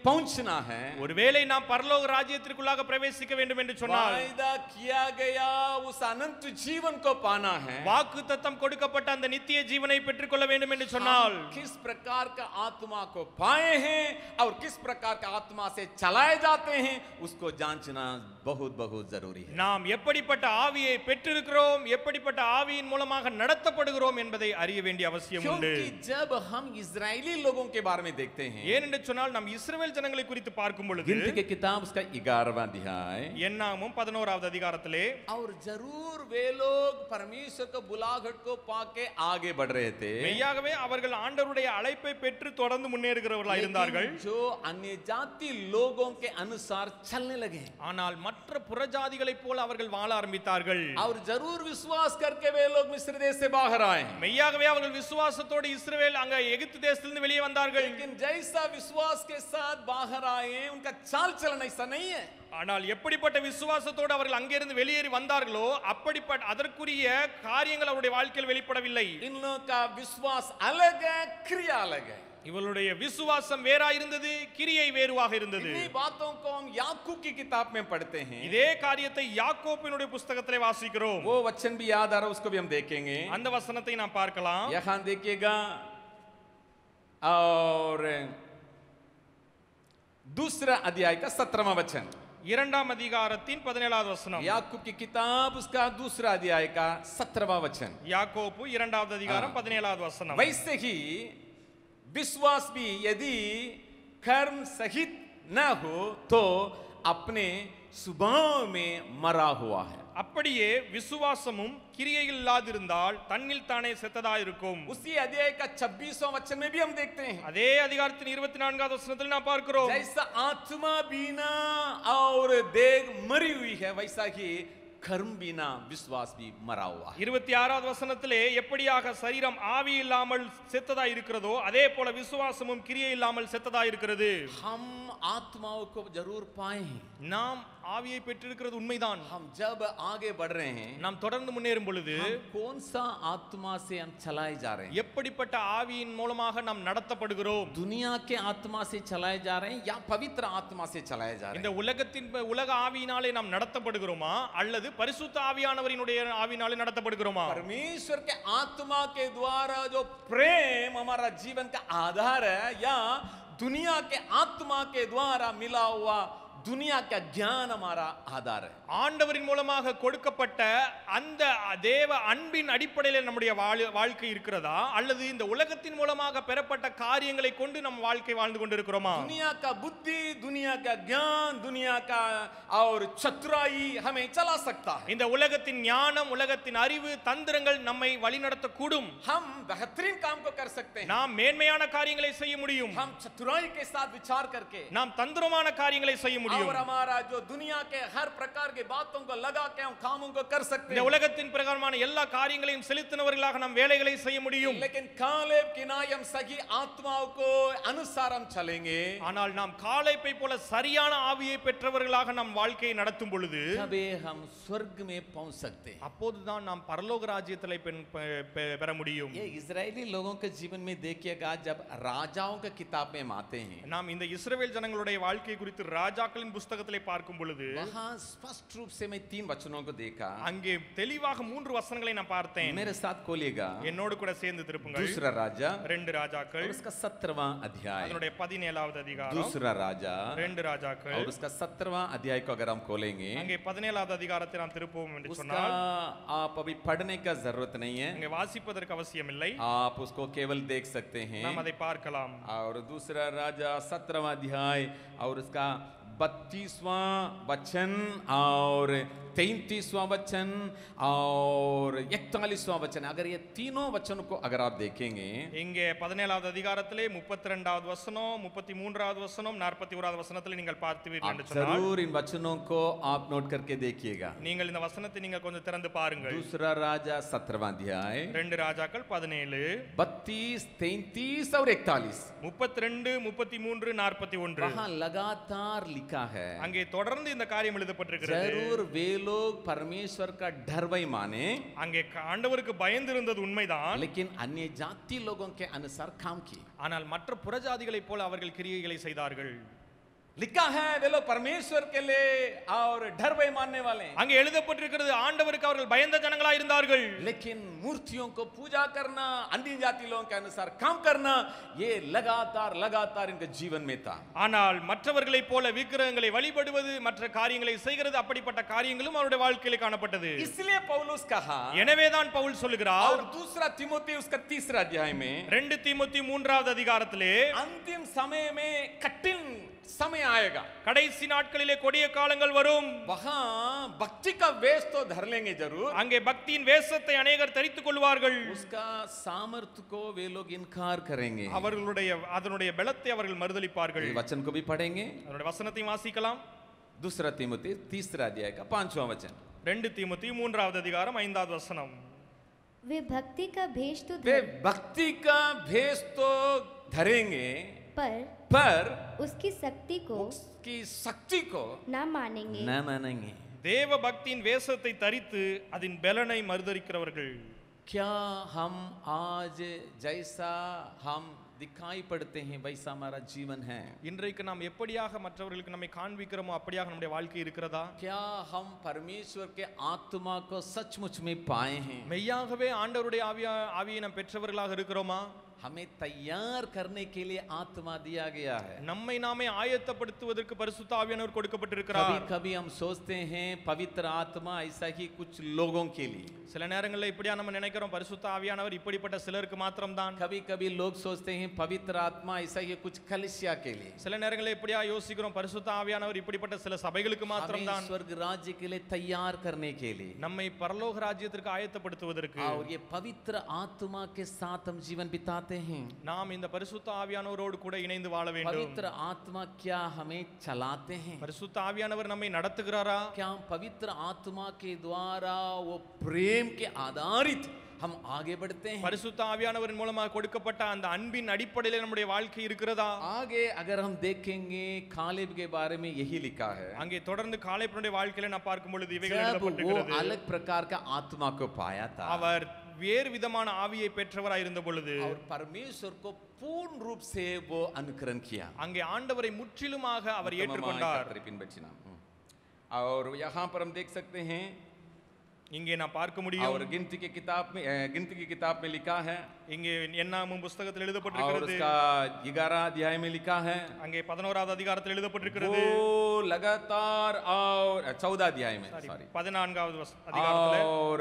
पहुंचना है, ஒருவேளை நாம் பரலோக ராஜ்யத்திற்குள்ளாக பிரவேசிக்க வேண்டும் என்று சொன்னால், वायदा किया गया उस अनंत जीवन को पाना है, வாக்குத்தத்தம் கொடுக்கப்பட்ட அந்த நித்திய ஜீவனை பெற்றுக்கொள்ள வேண்டும் என்று சொன்னால், किस प्रकार का आत्मा को पाए हैं और किस प्रकार का आत्मा से चलाए जाते हैं उसको जांचना बहुत बहुत जरूरी है. நாம் எப்படிப்பட்ட ஆவியை பெற்றிருக்கிறோம், எப்படிப்பட்ட ஆவியின் மூலமாக நடத்தப்படுகிறோம் என்பதை அறிய வேண்டிய அவசியம் உண்டு. क्योंकि जब हम इजरायली लोगों के बारे में देखते हैं, ஏனென்று சொன்னால் நாம் இஸ்ரவேல் ஜனங்களை குறித்து பார்க்கும் பொழுது गिनती के किताब उसका 11वां अध्याय, என்னாகமம் 11வது அதிகாரத்திலே और जरूर वे लोग परमेश्वर को बुलाहट को पाके आगे बढ़ रहे थे, மெய்யாகவே அவர்கள் ஆண்டவருடைய அழைப்பை பெற்று தொடர்ந்து முன்னேறுகிறவர்களாக இருந்தார்கள். लेकिन जो अन्य जाति लोगों के अनुसार चलने लगे, ஆனால் மற்ற புறஜாதிகளைப் போல அவர்கள் வாழ ஆரம்பித்தார்கள். और जरूर विश्वास करके वे लोग मिस्र देश से बाहर आए, மெய்யாகவே அவர்கள் விசுவாசத்தோடு இஸ்ரவேல் அங்க எகிப்து தேசத்திலிருந்து வெளியே வந்தார்கள். लेकिन जैसा विश्वास के साथ बाहर आए उनका चाल चलन ऐसा नहीं है. ஆனால் எப்படிப்பட்ட விசுவாசத்தோடு அவர்கள் அங்கிருந்து வெளியேறி வந்தார்களோ அப்படிப்பட்ட அதற்குரிய காரியங்கள் அவருடைய வாழ்க்கையில் வெளிப்படவில்லை. इन लोगों का विश्वास अलग है, क्रिया अलग है. இவளுடைய விசுவாசம் வேறா இருந்தது, கிரியை வேறுவாக இருந்தது. इन्हीं बातों को हम याकूब की किताब में पढ़ते हैं. இதே காரியத்தை யாக்கோபினுடைய புத்தகத்திலே வாசிக்கிறோம். वो वचन भी याद आ रहा है, उसको भी हम देखेंगे. அந்த वचनத்தை நாம் பார்க்கலாம். यहाँ देखिएगा, और दूसरा अध्याय का 17वां वचन, இரண்டாம் அதிகாரத்தின் 17வது வசனம். याकूब की किताब उसका दूसरा अध्याय का 17वां वचन. யாக்கோபு இரண்டாவது அதிகாரம் 17வது வசனம். वैसे ही विश्वास भी यदि कर्म सहित न हो तो अपने स्वभाव में मरा हुआ है. அப்படியே விசுவாசமும் கிரியைகள் இல்லாதிருந்தால் தன்னில் தானே செத்ததா இருக்கும். उसी अध्याय का 26वां वचन में भी हम देखते हैं, அதே அதிகாரத்தின் 24வது வசனத்தில் நாம் பார்க்கிறோம். जैसा आत्मा बिना और देह मरी हुई है, वैसा ही कर्म बिना विश्वास भी मरा हुआ है. 26வது வசனத்திலே எப்படியாக சரீரம் ஆவி இல்லாமல் செத்ததா இருக்கிறதோ அதே போல விசுவாசமும் கிரியை இல்லாமல் செத்ததா இருக்கிறது. हम आत्माओं को जरूर पाए हैं. நாம் ஆவியை பெற்றிருக்கிறது உண்மைதான். हम जब आगे बढ़ रहे हैं, நாம் தொடர்ந்து முன்னேறும் பொழுது हम कौन सा आत्मा से हम चलाए जा रहे हैं? எப்படிப்பட்ட ஆவியின் மூலமாக நாம் நடத்தப்படுகிறோம்? दुनिया के आत्मा से चलाए जा रहे हैं या पवित्र आत्मा से चलाए जा रहे இந்த हैं? உலக ஆவியினாலே நாம் நடத்தப்படுகிறோமா அல்லது பரிசுத்த ஆவியானவரினுடைய ஆவியினாலே நடத்தப்படுகிறோமா? परमेश्वर के आत्मा के द्वारा जो प्रेम हमारा जीवन का आधार है, या दुनिया के आत्मा के द्वारा मिला हुआ दुनिया का ज्ञान हमारा आधार है? ஆண்டவரின் மூலமாக கொடுக்கப்பட்ட அந்த தேவ அன்பின் அடிப்படையில் நம்முடைய வாழ்க்கை இருக்கிறதா அல்லது இந்த உலகத்தின் மூலமாக பெறப்பட்ட காரியங்களை கொண்டு நம் வாழ்க்கை வாழ்ந்து கொண்டிருக்கிறோமா? दुनिया का बुद्धि, दुनिया का ज्ञान, दुनिया का और चतुराई हमें चला सकता है. இந்த உலகத்தின் ஞானம், உலகத்தின் அறிவு, தந்திரங்கள் நம்மை வழிநடத்த கூடும். हम बेहतरीन काम को कर सकते हैं, நாம் மேன்மையான காரியங்களை செய்ய முடியும். हम चतुराई के साथ विचार करके, நாம் தந்திரமான காரியங்களை செய்ய முடியும். और हमारा जो दुनिया के हर प्रकार के बातों को लगा के हम कामों को कर सकते இந்த हैं. உலகத்தின் பிரகாரமான எல்லா காரியங்களையும் செலுத்தினவர்களாக நாம் வேலைகளை செய்ய முடியும். लेकिन कालेब की नाई हम सही आत्माओं को अनुसार हम चलेंगे, ஆனால் நாம் காலேப்பை போல சரியான ஆவியை பெற்றவர்களாக நாம் வாழ்க்கையை நடத்தும் பொழுது तबे हम स्वर्ग में पहुंच सकते हैं. அப்போதுதான் நாம் பரலோக ராஜ்யத்திலே பெற முடியும். ये इजरायली लोगों के जीवन में देखिएगा, जब राजाओं के किताब में हम आते हैं, நாம் இந்த இஸ்ரவேல் ஜனங்களுடைய வாழ்க்கை குறித்து ராஜாக்களின் புத்தகத்திலே பார்க்கும் பொழுது वहां स्पष्ट रूप से मैं 3 वचनों को देखा. அங்கே தெளிவாக 3 வசனங்களை நான் பார்த்தேன். मेरे साथ खोलिएगा என்னோடு கூட சேர்ந்து திருப்புங்கள். दूसरा राजा 2 ராஜாக்கள் और उसका 17वां अध्याय. அதனுடைய 17வது அதிகாரம். दूसरा राजा 2 ராஜாக்கள் और उसका 17वां अध्याय को अगर हम खोलेंगे, அங்கே 17வது அதிகாரத்தை நாம் திருப்புவோம் என்று उसका சொன்னால் आप अभी पढ़ने का जरूरत नहीं है, அங்கே வாசிப்பதற்கு அவசியம் இல்லை. आप उसको केवल देख सकते हैं. நாம் அதை பார்க்கலாம். और दूसरा राजा 17वां अध्याय और उसका 32वां वचन और 33वां वचन और 41वां वचन, अगर ये तीनों वचनों को अगर आप देखेंगे, இங்கே 17வது அதிகாரத்திலே 32வது வசனம், 33வது வசனம், 41வது வசனத்திலே நீங்கள் பார்த்துவீர்கள் आप என்று சொன்னால் जरूर इन वचनों को आप नोट करके देखिएगा. நீங்கள் இந்த வசனத்தை நீங்கள் கொஞ்சம் திறந்து பாருங்கள். दूसरा राजा 17वां अध्याय 2 ராஜாக்கள் 17 32, 33 और 41, 32, 33, 41 वहां लगातार लिखा है. அங்கே தொடர்ந்து இந்த காரியம் எழுதப்பட்டிருக்கிறது. जरूर वे लोग परमेश्वर का डर वही माने, அங்கே ஆண்டவருக்கு பயந்திருந்தது உண்மைதான். लेकिन अन्य जाति लोगों के अनुसार काम किए. ஆனால் மற்ற புறஜாதிகளைப் போல அவர்கள் கிரியைகளை செய்தார்கள். लिखा है वे लोग परमेश्वर के लिए और डर भय मानने वाले हैं, அங்கே எழுதப்பட்டிருக்கிறது ஆண்டவருக்கு அவர்கள் பயந்த ஜனங்களாய் இருந்தார்கள். लेकिन मूर्तियों को पूजा करना, अन्य जाति लोगों के अनुसार काम करना, ये लगातार लगातार इनके जीवन में था. ஆனால் மற்றவர்களைப் போல விக்கிரகங்களை வழிபடுவது, மற்ற காரியங்களை செய்கிறது, அப்படிப்பட்ட காரியங்களும் அவருடைய வாழ்க்கையிலே காணப்பட்டது. इसलिए पौलुस कहा, எனவேதான் பவுல் சொல்லுகிறார், और दूसरा तीमुथी उसका 3 अध्याय में 2 தீமோத்தி 3வது அதிகாரத்திலே, अंतिम समय में कठिन समय आएगा, கடைசி நாட்களிலே கொடிய காலங்கள் வரும். वहां भक्ति का वेश तो धर लेंगे जरूर, அங்கே பக்தியின் வேஷத்தை அநேகர் தரித்துக் கொள்வார்கள். उसका सामर्थ्य को वे लोग इनकार करेंगे. அதனுடைய பலத்தை அவர்கள் மறுதலிப்பார்கள். ये वचन को भी पढ़ेंगे, அதனுடைய வசனத்தை வாசிக்கலாம். दूसरा तीमुथी 3 अध्याय का 5वां वचन. 2 தீமோத்தி 3வது அதிகாரம் 5வது வசனம். वे भक्ति का भेष तो वे भक्ति का भेष तो धरेंगे, पर उसकी शक्ति को उसकी शक्ति को ना मानेंगे. न मानेंगे. தேவ பக்தியின் வேஷத்தை தரித்து அதன் பலனை மறுதலிக்கிறவர்கள். क्या हम आज जैसा हम दिखाई पड़ते हैं वैसा हमारा जीवन है? இன்றைக்கு நாம் எப்படியாக மற்றவர்களுக்கு நம்மை காண்பிக்கிறோமோ அப்படியாக நம்முடைய வாழ்க்கை இருக்கிறதா? क्या हम परमेश्वर के आत्मा को सचमुच में पाए हैं? மெய்யாகவே ஆண்டவருடைய ஆவியை நாம் பெற்றவர்களாக இருக்கிறோமா? हमें तैयार करने के लिए आत्मा दिया गया है. நம்மை நாமே ஆயத்தப்படுத்துவதற்கு பரிசுத்த ஆவியானவர் கொடுக்கப்பட்டிருக்கிறார். कभी कभी हम सोचते हैं पवित्र आत्मा ऐसा ही कुछ लोगों के लिए, சில நேரங்களில் இப்படியா நம்ம நினைக்கிறோம் பரிசுத்த ஆவியானவர் இப்படிப்பட்ட சிலருக்கு மாத்திரம்தான். कभी कभी लोग सोचते हैं पवित्र आत्मा ऐसा ही कुछ कलीसिया के लिए, சில நேரங்களில் இப்படியா யோசிக்கிறோம் பரிசுத்த ஆவியானவர் இப்படிப்பட்ட சில சபைகளுக்கு மாத்திரம்தான். हमें स्वर्ग राज्य के लिए तैयार करने के लिए, நம்மை பரலோக ராஜ்யத்திற்கு ஆயத்தப்படுத்துவதற்கு. और ये पवित्र आत्मा के साथ हम जीवन बिताते हैं. நாம் இந்த பரிசுத்த ஆவியானவரோடு கூட இணைந்து வாழ வேண்டும். पवित्र आत्मा क्या हमें चलाते हैं? பரிசுத்த ஆவியானவர் நம்மை நடத்துகிறாரா? क्या हम पवित्र आत्मा के द्वारा वो प्रेम के आधारित हम आगे बढ़ते हैं? பரிசுத்த ஆவியானவரின் மூலமாக கொடுக்கப்பட்ட அந்த அன்பின் அடிப்படையில் நம்முடைய வாழ்க்கை இருக்கிறதா? आगे अगर हम देखेंगे कालेब के बारे में यही लिखा है, அங்கே தொடர்ந்து காலேபனுடைய வாழ்க்கையில நான் பார்க்கும் பொழுது இவைகள் जब वो எழுதப்பட்டிருக்கிறது. अलग प्रकार का आत्मा को पाया था அவர் வேறு விதமான ஆவியை பெற்றவராய் இருந்த பொழுது और परमेश्वर को पूर्ण रूप से वो अनुकरण किया. அங்கே ஆண்டவரை முற்றிலுமாக அவர் ஏற்றுக்கொண்டார். और यहाँ पर हम देख सकते हैं, இங்கே நான் பார்க்க முடியும், और गिनती की किताब में लिखा है, இங்கே என்னாகும் புத்தகத்தில் और எழுதப்பட்டிருக்கிறது. उसका 11 अध्याय में लिखा है, அங்கே 11வது அதிகாரத்தில் எழுதப்பட்டிருக்கிறது. वो लगातार, और 14 अध्याय में, सॉरी 14வது அதிகாரத்தில், और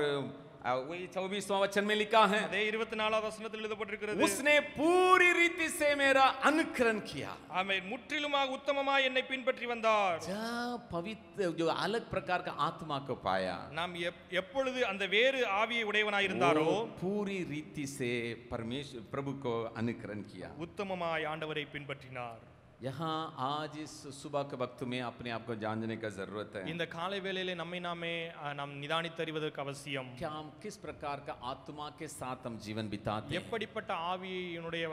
वही 24वां वचन में लिखा है, அதே 24வது வசனத்தில் எழுதப்பட்டிருக்கிறது. उसने पूरी रीति से मेरा अनुकरण किया. ஆமென். முற்றிலுமாக உத்தமமாய் என்னை பின்பற்றி வந்தார். जब पवित्र जो अलग प्रकार का आत्मा को पाया, நாம் எப்பொழுது அந்த வேறு ஆவியை உடையவனாய் இருந்தாரோ वो पूरी रीति से परमेश्वर प्रभु को अनुकरण किया. உத்தமமாய் ஆண்டவரை பின்பற்றினார். यहाँ आज इस सुबह के वक्त में अपने आप को जानने का जरूरत है. இந்த காலை வேளையிலே நம்மை நாமே நாம் நிதானித்தறிவதற்கு அவசியம். क्या हम किस प्रकार का आत्मा के साथ हम जीवन बिताते हैं? எப்படிப்பட்ட ஆவியினுடைய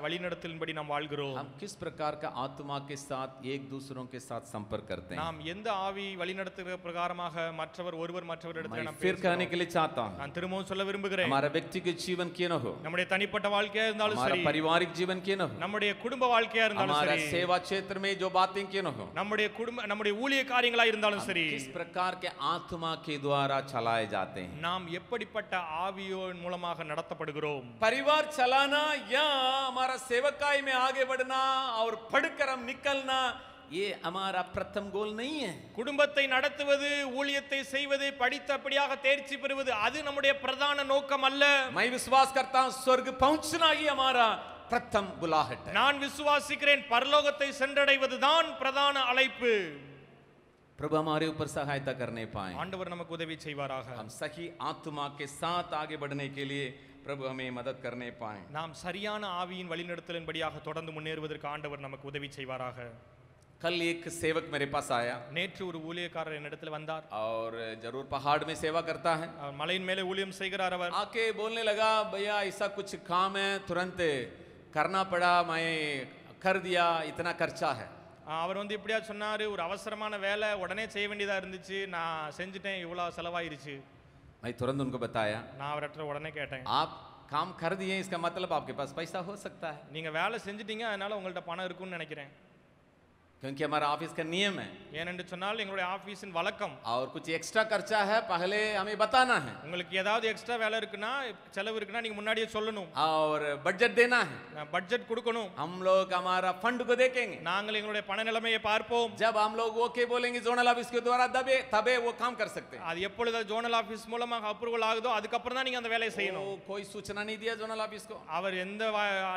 வழிநடத்தலின்படி நாம் வாழ்கிறோம்? हम किस प्रकार का आत्मा के साथ एक दूसरों के साथ संपर्क करते हैं? நாம் எந்த ஆவி வழிநடத்துகிற பிரகாரமாக ஒருவர் மற்றவரிடத்தில் நாம் फिर कहने के लिए चाहता हूं, நான் திரும்பவும் சொல்ல விரும்புகிறேன், हमारा व्यक्तिगत जीवन क्यों न हो, நம்முடைய தனிப்பட்ட வாழ்க்கையா இருந்தாலும் हमारा சரி, पारिवारिक जीवन क्यों न हो, நம்முடைய குடும்ப வாழ்க்கையா இருந்தாலும் हमारा சரி, सेवा क्षेत्र में जो बातें क्यों न हो, நம்முடைய ஊழிய காரியங்களா இருந்தாலும் சரி, किस प्रकार के आत्मा के द्वारा चलाए जाते हैं? நாம் எப்படிப்பட்ட ஆவியின் மூலமாக நடத்தப்படுகிறோம்? परिवार चलाना या हमारा सेवकाई में आगे बढ़ना और पढ़कर हम निकलना, ये हमारा प्रथम गोल नहीं है. குடும்பத்தை நடத்துவது, ஊழியத்தை செய்வது, படித்தபடியாக தேர்ச்சி பெறுவது அது நம்முடைய பிரதான நோக்கம் அல்ல. मैं विश्वास करता हूं स्वर्ग पहुंचना ही हमारा प्रथम बुलाहट है. நான் விசுவாசிக்கிறேன் பரலோகத்தை சென்றடைவதுதான் பிரதான அழைப்பு. प्रभु हमारे ऊपर सहायता करने पाए, ஆண்டவர் நமக்கு உதவி செய்வாராக. हम सही आत्मा के साथ आगे बढ़ने के लिए प्रभु हमें मदद करने पाए. நாம் சரியான ஆவியின் வழிநடத்தலின்படியாக தொடர்ந்து முன்னேறுவதற்கு ஆண்டவர் நமக்கு உதவி செய்வாராக. कल एक सेवक मेरे पास आया நேற்று ஒரு ஊழியக்காரர் என்னிடத்தில் வந்தார். और जरूर पहाड़ में सेवा करता है. அவர் மலையின் மேலே ஊழியம் செய்கிறார். அவர் आके बोलने लगा, भैया ऐसा कुछ काम है, तुरंत करना पड़ा, मैं कर दिया, इतना खर्चा है. அவர் இப்படியா சொன்னாரு, ஒரு அவசரமான வேலை உடனே செய்ய வேண்டியதா இருந்துச்சு, நான் செஞ்சுட்டேன், இவ்வளவு செலவாயிருச்சு. मैं तुरंत उनको बताया, நான் அவர்கிட்ட உடனே கேட்டேன், आप काम कर दिए इसका मतलब आपके पास पैसा हो सकता है. நீங்க வேலை செஞ்சிட்டீங்க, அதனால உங்கள்ட்ட பணம் இருக்கும்னு நினைக்கிறேன். क्योंकि हमारा ऑफिस का नियम है ஏனென்று சொன்னால் எங்களுடைய ஆபீஸின் வழக்கம். और कुछ एक्स्ट्रा खर्चा है पहले हमें बताना है உங்களுக்கு ஏதாவது எக்ஸ்ட்ரா வேலை இருக்குன்னா செலவு இருக்குன்னா நீங்க முன்னாடியே சொல்லணும். और बजट देना है. பட்ஜெட் கொடுக்கணும். हम लोग हमारा फंड को देखेंगे. நாங்கள் எங்களுடைய பண நிலைமையை பார்ப்போம். जब हम लोग ओके बोलेंगे जोनल ऑफिस के द्वारा तबे वो काम कर सकते हैं. அது எப்பொழுது ஜோனல் ஆபீஸ் மூலமாக அப்ரூவல் ஆகுதோ அதுக்கு அப்புறம் தான் நீங்க அந்த வேலையை செய்யணும். कोई सूचना नहीं दिया जोनल ऑफिस को. அவர் எந்த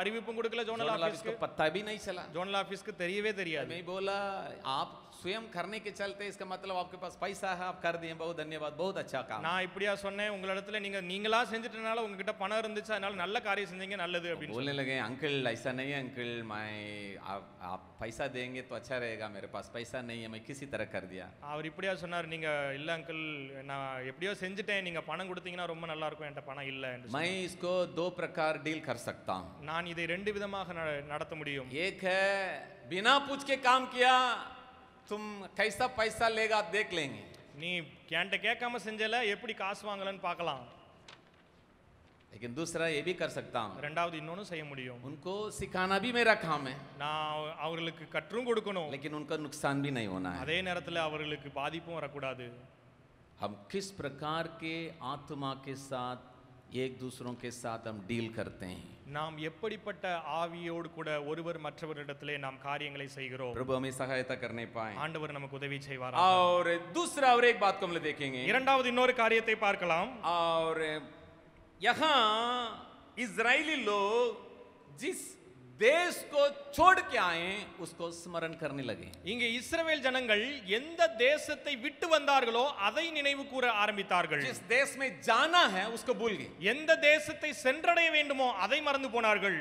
அறிவிப்பும் கொடுக்கல ஜோனல் ஆபீஸ் को पता भी नहीं चला. ஜோனல் ஆபீஸ்க்கு தெரியவே தெரியாது. मैं बोला आप स्वयं करने के चलते इसका मतलब आपके पास पैसा है आप कर दिए बहुत धन्यवाद बहुत अच्छा काम. நான் இப்படியா சொன்னேன் உங்களிடத்துல நீங்களா செஞ்சிட்டனால உங்ககிட்ட பணம் இருந்துச்சு அதனால நல்ல காரியம் செஞ்சீங்க நல்லது அப்படின்னு बोलने लगे अंकल ऐसा नहीं है अंकल मैं आप पैसा देंगे तो अच्छा रहेगा मेरे पास पैसा नहीं है मैं किसी तरह कर दिया. அவர் இப்படியா சொன்னார் நீங்க இல்ல अंकल நான் எப்படியோ செஞ்சிட்டேன் நீங்க பணம் கொடுத்தீங்கன்னா ரொம்ப நல்லா இருக்கும் என்கிட்ட பணம் இல்ல என்று. मैं इसको दो प्रकार डील कर सकता हूं. நான் இதை ரெண்டு விதமாக நடத்த முடியும். एक है बिना पूछ के काम किया तुम कैसा पैसा लेगा आप देख लेंगे. நீ என்கிட்ட கேட்காம செஞ்சல எப்படி காசு வாங்கலன்னு பார்க்கலாம். लेकिन दूसरा ये भी कर सकता हूं. ரெண்டாவது இன்னொன்னு செய்ய முடியும். उनको सिखाना भी मेरा काम है. நான் அவங்களுக்கு கற்றும் கொடுக்கணும். लेकिन उनका नुकसान भी नहीं होना है. அதே நேரத்துல அவங்களுக்கு பாதிப்பும் வரக்கூடாது. हम किस प्रकार के आत्मा के साथ एक दूसरों के साथ हम डील करते हैं. நாம் எப்படிப்பட்ட ஆவியோடு கூட ஒருவர் மற்றவரிடத்திலே நாம் காரியங்களை செய்கிறோம். प्रभु हमें सहायता करने पाए. ஆண்டவர் நமக்கு उदவி செய்வார். और दूसरा और एक बात को हम लोग देखेंगे. இரண்டாவது இன்னொரு காரியத்தை பார்க்கலாம். और यहाँ इजरायली लोग जिस देश को छोड़ के आए उसको स्मरण करने लगे. இங்கே இஸ்ரவேல் ஜனங்கள் எந்த தேசத்தை விட்டு வந்தார்களோ அதை நினைவு கூற ஆரம்பித்தார்கள். जिस देश में जाना है उसको भूल गए. எந்த தேசத்தை சென்றடைய வேண்டுமோ அதை மறந்து போனார்கள்.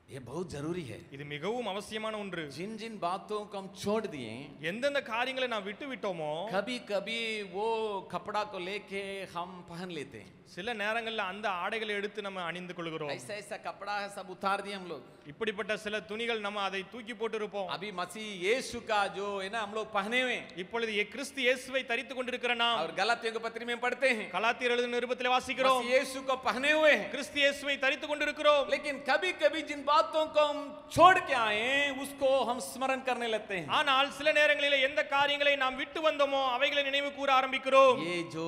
ये बहुत जरूरी है. இது மிகவும் அவசியமான ஒன்று. जिन जिन बातों को हम छोड़ दिए எந்தெந்த காரியங்களை நாம் விட்டு விட்டோமோ कभी कभी वो कपड़ा को लेके हम पहन लेते हैं. சில நேரங்கள்ல அந்த ஆடைகளை எடுத்து நம்ம அணிந்து கொள்கிறோம். ऐसा ऐसा कपड़ा है सब उतार दिए हम लोग. இப்படிப்பட்ட சில துணிகள் நம்ம அதை தூக்கி போட்டு இருப்போம். अभी मसीह यीशु का जो है ना हम लोग पहने हुए இப்பொழுது கிறிஸ்து இயேசுவை தரித்து கொண்டிருக்கிற நாம் और गलातियों की पत्री में पढ़ते हैं கலாத்தியர் எழுதின நிருபத்திலே வாசிக்கிறோம் मसीह यीशु को पहने हुए हैं. கிறிஸ்து இயேசுவை தரித்து கொண்டிருக்கிறோம். लेकिन कभी कभी जिन बातों को हम छोड़ के आए उसको हम स्मरण करने लगते हैं. ஆனால் சில நேரங்களிலே எந்த காரியங்களை நாம் விட்டு வந்தோமோ அவைகளை நினைவு கூற ஆரம்பிக்கிறோம். ये जो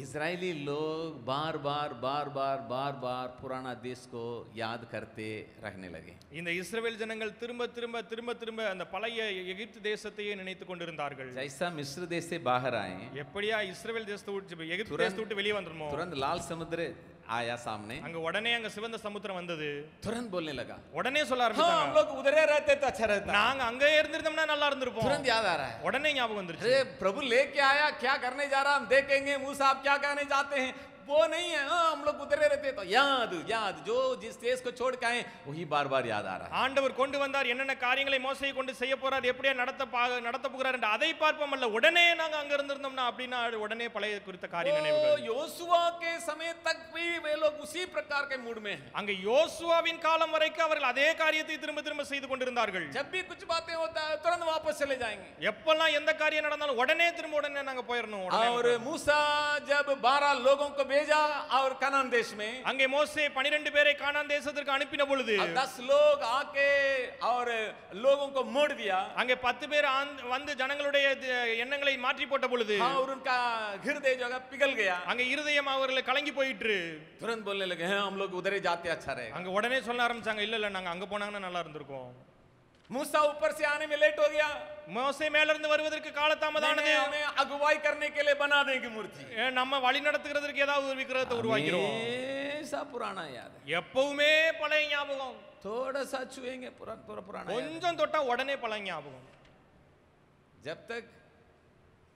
इजरायली लोग बार बार बार बार बार बार पुराना देश को याद करते रहने लगे. இந்த இஸ்ரவேல் ஜனங்கள் திரும்ப திரும்ப திரும்ப திரும்ப அந்த பழைய எகிப்து தேசத்தையே நினைத்துக் கொண்டிருந்தார்கள். जैसा मिस्र देश से बाहर आए எப்படியா இஸ்ரவேல் தேசத்தை விட்டு எகிப்து தேசத்தை விட்டு வெளியே வந்தோமோ तुरंत लाल समुद्र आया सामने. அங்க உடனே அங்க சிவந்த சமுத்திரம் வந்தது. तुरंत बोलने लगा உடனே சொல்ல हाँ हम ஆரம்பிச்சாங்க लोग उधर रहते तो अच्छा रहता. நாங்க அங்கே இருந்திருந்தோம்னா நல்லா இருந்திருப்போம். तुरंत याद आ रहा है உடனே ஞாபகம் வந்துருச்சு. अरे प्रभु लेके आया क्या करने जा रहा हम देखेंगे मूसा आप क्या कहने जाते हैं वो नहीं है. हाँ हम लोग उधर रहते तो याद याद जो जिस देश को छोड़ के आए वही बार बार याद आ रहा है. ஆண்டவர் கொண்டு வந்தார் என்னென்ன காரியங்களை மோசேயை கொண்டு செய்ய போறார் எப்படியா நடத்த போகிறார் என்று அதை பார்ப்போம் அல்ல உடனே நாங்க அங்க இருந்திருந்தோம்னா அப்படின்னா உடனே பழைய குறித்த காரிய நினைவுகள். योशुआ के समय तक भी वे लोग उसी प्रकार के मूड में हैं. அங்க யோசுவாவின் காலம் வரைக்கும் அவர்கள் அதே காரியத்தை திரும்ப திரும்ப செய்து கொண்டிருந்தார்கள். जब भी कुछ बातें होता है तुरंत वापस चले जाएंगे. எப்பெல்லாம் எந்த காரியம் நடந்தாலும் உடனே நாங்க போயிரணும். और मूसा जब 12 लोगों को भेजा और कनान देश में அங்கே மோசே 12 பேரை கானான் தேசத்திற்கு அனுப்பின பொழுது 10 लोग आके और लोगों को मोड़ दिया. அங்கே 10 பேர் வந்து ஜனங்களுடைய எண்ணங்களை மாற்றி போட்ட பொழுது और उनका हृदय जो है पिघल गया. அங்கே இருதயம் அவர்களை கலங்கி போயிற்று. तुरंत बोलने लगे हैं हम लोग उधर ही जाते अच्छा रहेगा. அங்க உடனே சொல்ல ஆரம்பிச்சாங்க இல்ல நாங்க அங்க போனாங்கன்னா நல்லா இருந்திருக்கும். मूसा ऊपर से आने में लेट हो गया. மோசே மேல இருந்து வருவதற்கு காலதாமதானது. हमें अगुवाई करने के लिए बना देंगे मूर्ति. நம்ம வழி நடத்துகிறதுக்கு ஏதாவது ஒரு விக்கிரகத்தை உருவாக்கிடுவோம். ऐसा पुराना याद है. எப்பவுமே பழைய ஞாபகம். थोड़ा सा छुएंगे पुराना கொஞ்சம் தொட்டா உடனே பழைய ஞாபகம். जब तक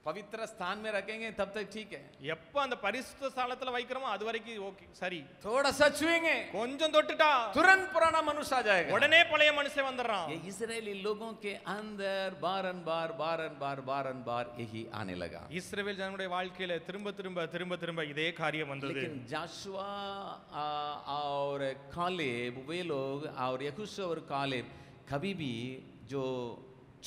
पवित्र स्थान में रखेंगे तब तक ठीक है. எப்ப அந்த பரிசுத்த ஸ்தலத்துல வைக்கிறோமோ அது வரைக்கும் ஓகே சரி. थोड़ा सा छुएंगे கொஞ்சம் தொட்டுட்டா तुरंत पुराना मनुष्य आ जाएगा. உடனே பழைய மனுஷன் வந்துறான். ये इजरायली लोगों के अंदर बारन-बार यही आने लगा. இஸ்ரவேல் ஜனங்களுடைய வாழ்க்கையில திரும்ப திரும்ப இதே காரியம் வந்தது. लेकिन जाशुआ और कालेब वे लोग और यहोशू और कालेब कभी भी जो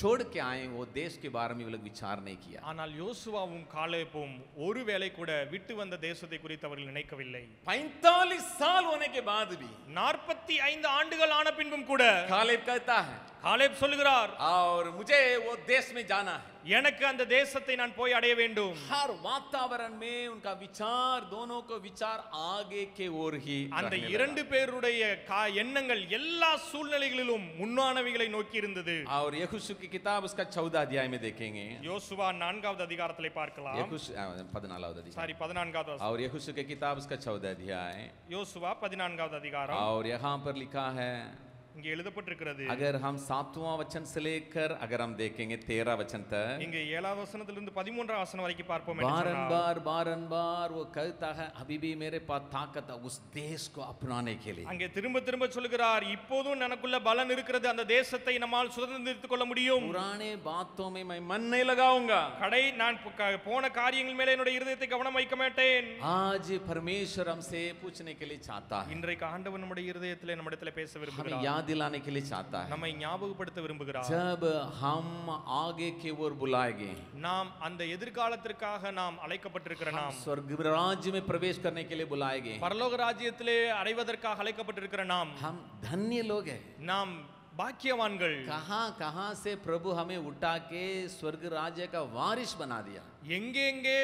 छोड़ के आए वो देश के बारे में वो लोग विचार नहीं किया. ஆனால் யோசுவாவும் காலேபும் ஒருவேளை கூட விட்டு வந்த தேசத்தை குறித்து அவர்கள் நினைக்கவில்லை. 45 साल होने के बाद भी 45 ஆண்டுகள் ஆன பின்பும் கூட कालेब कहता है காலேப் சொல்லுகிறார், और मुझे वो देश में जाना है. எனக்கு அந்த தேசத்தை நான் போய் அடைய வேண்டும். हर वातावरण में उनका विचार, दोनों को विचार आगे के ओर ही. அந்த இரண்டு பேருடைய எண்ணங்கள் எல்லா சூழ்நிலைகளிலும் முன்னானவைகளை நோக்கி இருந்தது. और यहोशू की किताब उसका 14 अध्याय में देखेंगे. யோசுவா 4வது அதிகாரத்திலே பார்க்கலாம். 14வது अध्याय. சாரி 14வது. और यहोशू की किताब उसका 14 अध्याय. யோசுவா 14வது அதிகாரம். और यहाँ पर लिखा है, இங்கே எழுதப்பட்டிருக்கிறது, अगर हम 7वां वचन से लेकर अगर हम देखेंगे 13 वचन तक, இங்கே 7வது வசனத்திலிருந்து 13வது வசனம் வரைக்கும் பார்ப்போம் என்றால் बारंबार वो कहता है अभी भी मेरे पास ताकत है उस देश को अपनाने के लिए. அங்கே திரும்ப திரும்ப சொல்கிறார், இப்போதும் எனக்குள்ள பலன் இருக்கிறது, அந்த தேசத்தை நம்மால் சுதந்திரித்துக் கொள்ள முடியும். पुराने बातों में मैं मन नहीं लगाऊंगा. நான் போன காரியங்கள் மேலே என்னுடைய இருதயத்தை கவனம் வைக்க மாட்டேன். आज परमेश्वर हमसे पूछने के लिए चाहता है, இன்றைக்கு ஆண்டவர் நம்முடைய இருதயத்திலே நம்மிடத்திலே பேச हमें விரும்புகிறார், याद दिलाने के लिए चाहता है. நம்மை ஞாபகப்படுத்த விரும்புகிறார். जब हम आगे की ओर बुलाएंगे, நாம் அந்த எதிர்காலத்திற்காக நாம் அழைக்கப்பட்டிருக்கிற நாம் स्वर्ग राज्य में प्रवेश करने के लिए बुलाएंगे, பரலோக ராஜ்யத்திலே அடைவதற்காக அழைக்கப்பட்டிருக்கிற நாம் हम धन्य लोग हैं. நாம் பாக்கியவான்கள். कहां से प्रभु हमें उठा के स्वर्ग राज्य का वारिस बना दिया. எங்கெங்கே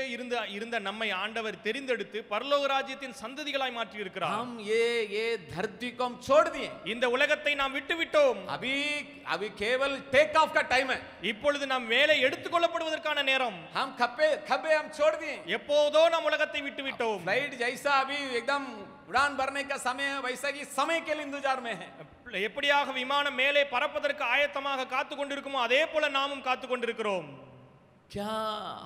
இருந்த நம்மை ஆண்டவர் தெரிந்தெடுத்து பரலோக ராஜ்யத்தின் சந்ததிகளாய் மாற்றி இருக்கிறார். हम ये धरती को हम छोड़ दिए, இந்த உலகத்தை நாம் விட்டு விட்டோம். अभी केवल टेक ऑफ का टाइम है. இப்பொழுது நாம் மேலே எடுத்துக்கொள்ளப்படுவதற்கான நேரம். हम खब्बे हम छोड़ दिए. எப்போதோ நாம் உலகத்தை விட்டு விட்டோம். फ्लाइट जैसा अभी एकदम उड़ान भरने का समय है, वैसा ही समय के लिए इंतजार में है. எப்படியாக விமானம் மேலே பறப்பதற்கு ஆயத்தமாக காத்து கொண்டிருக்குமோ அதே போல நாமும் காத்து கொண்டிருக்கிறோம். क्या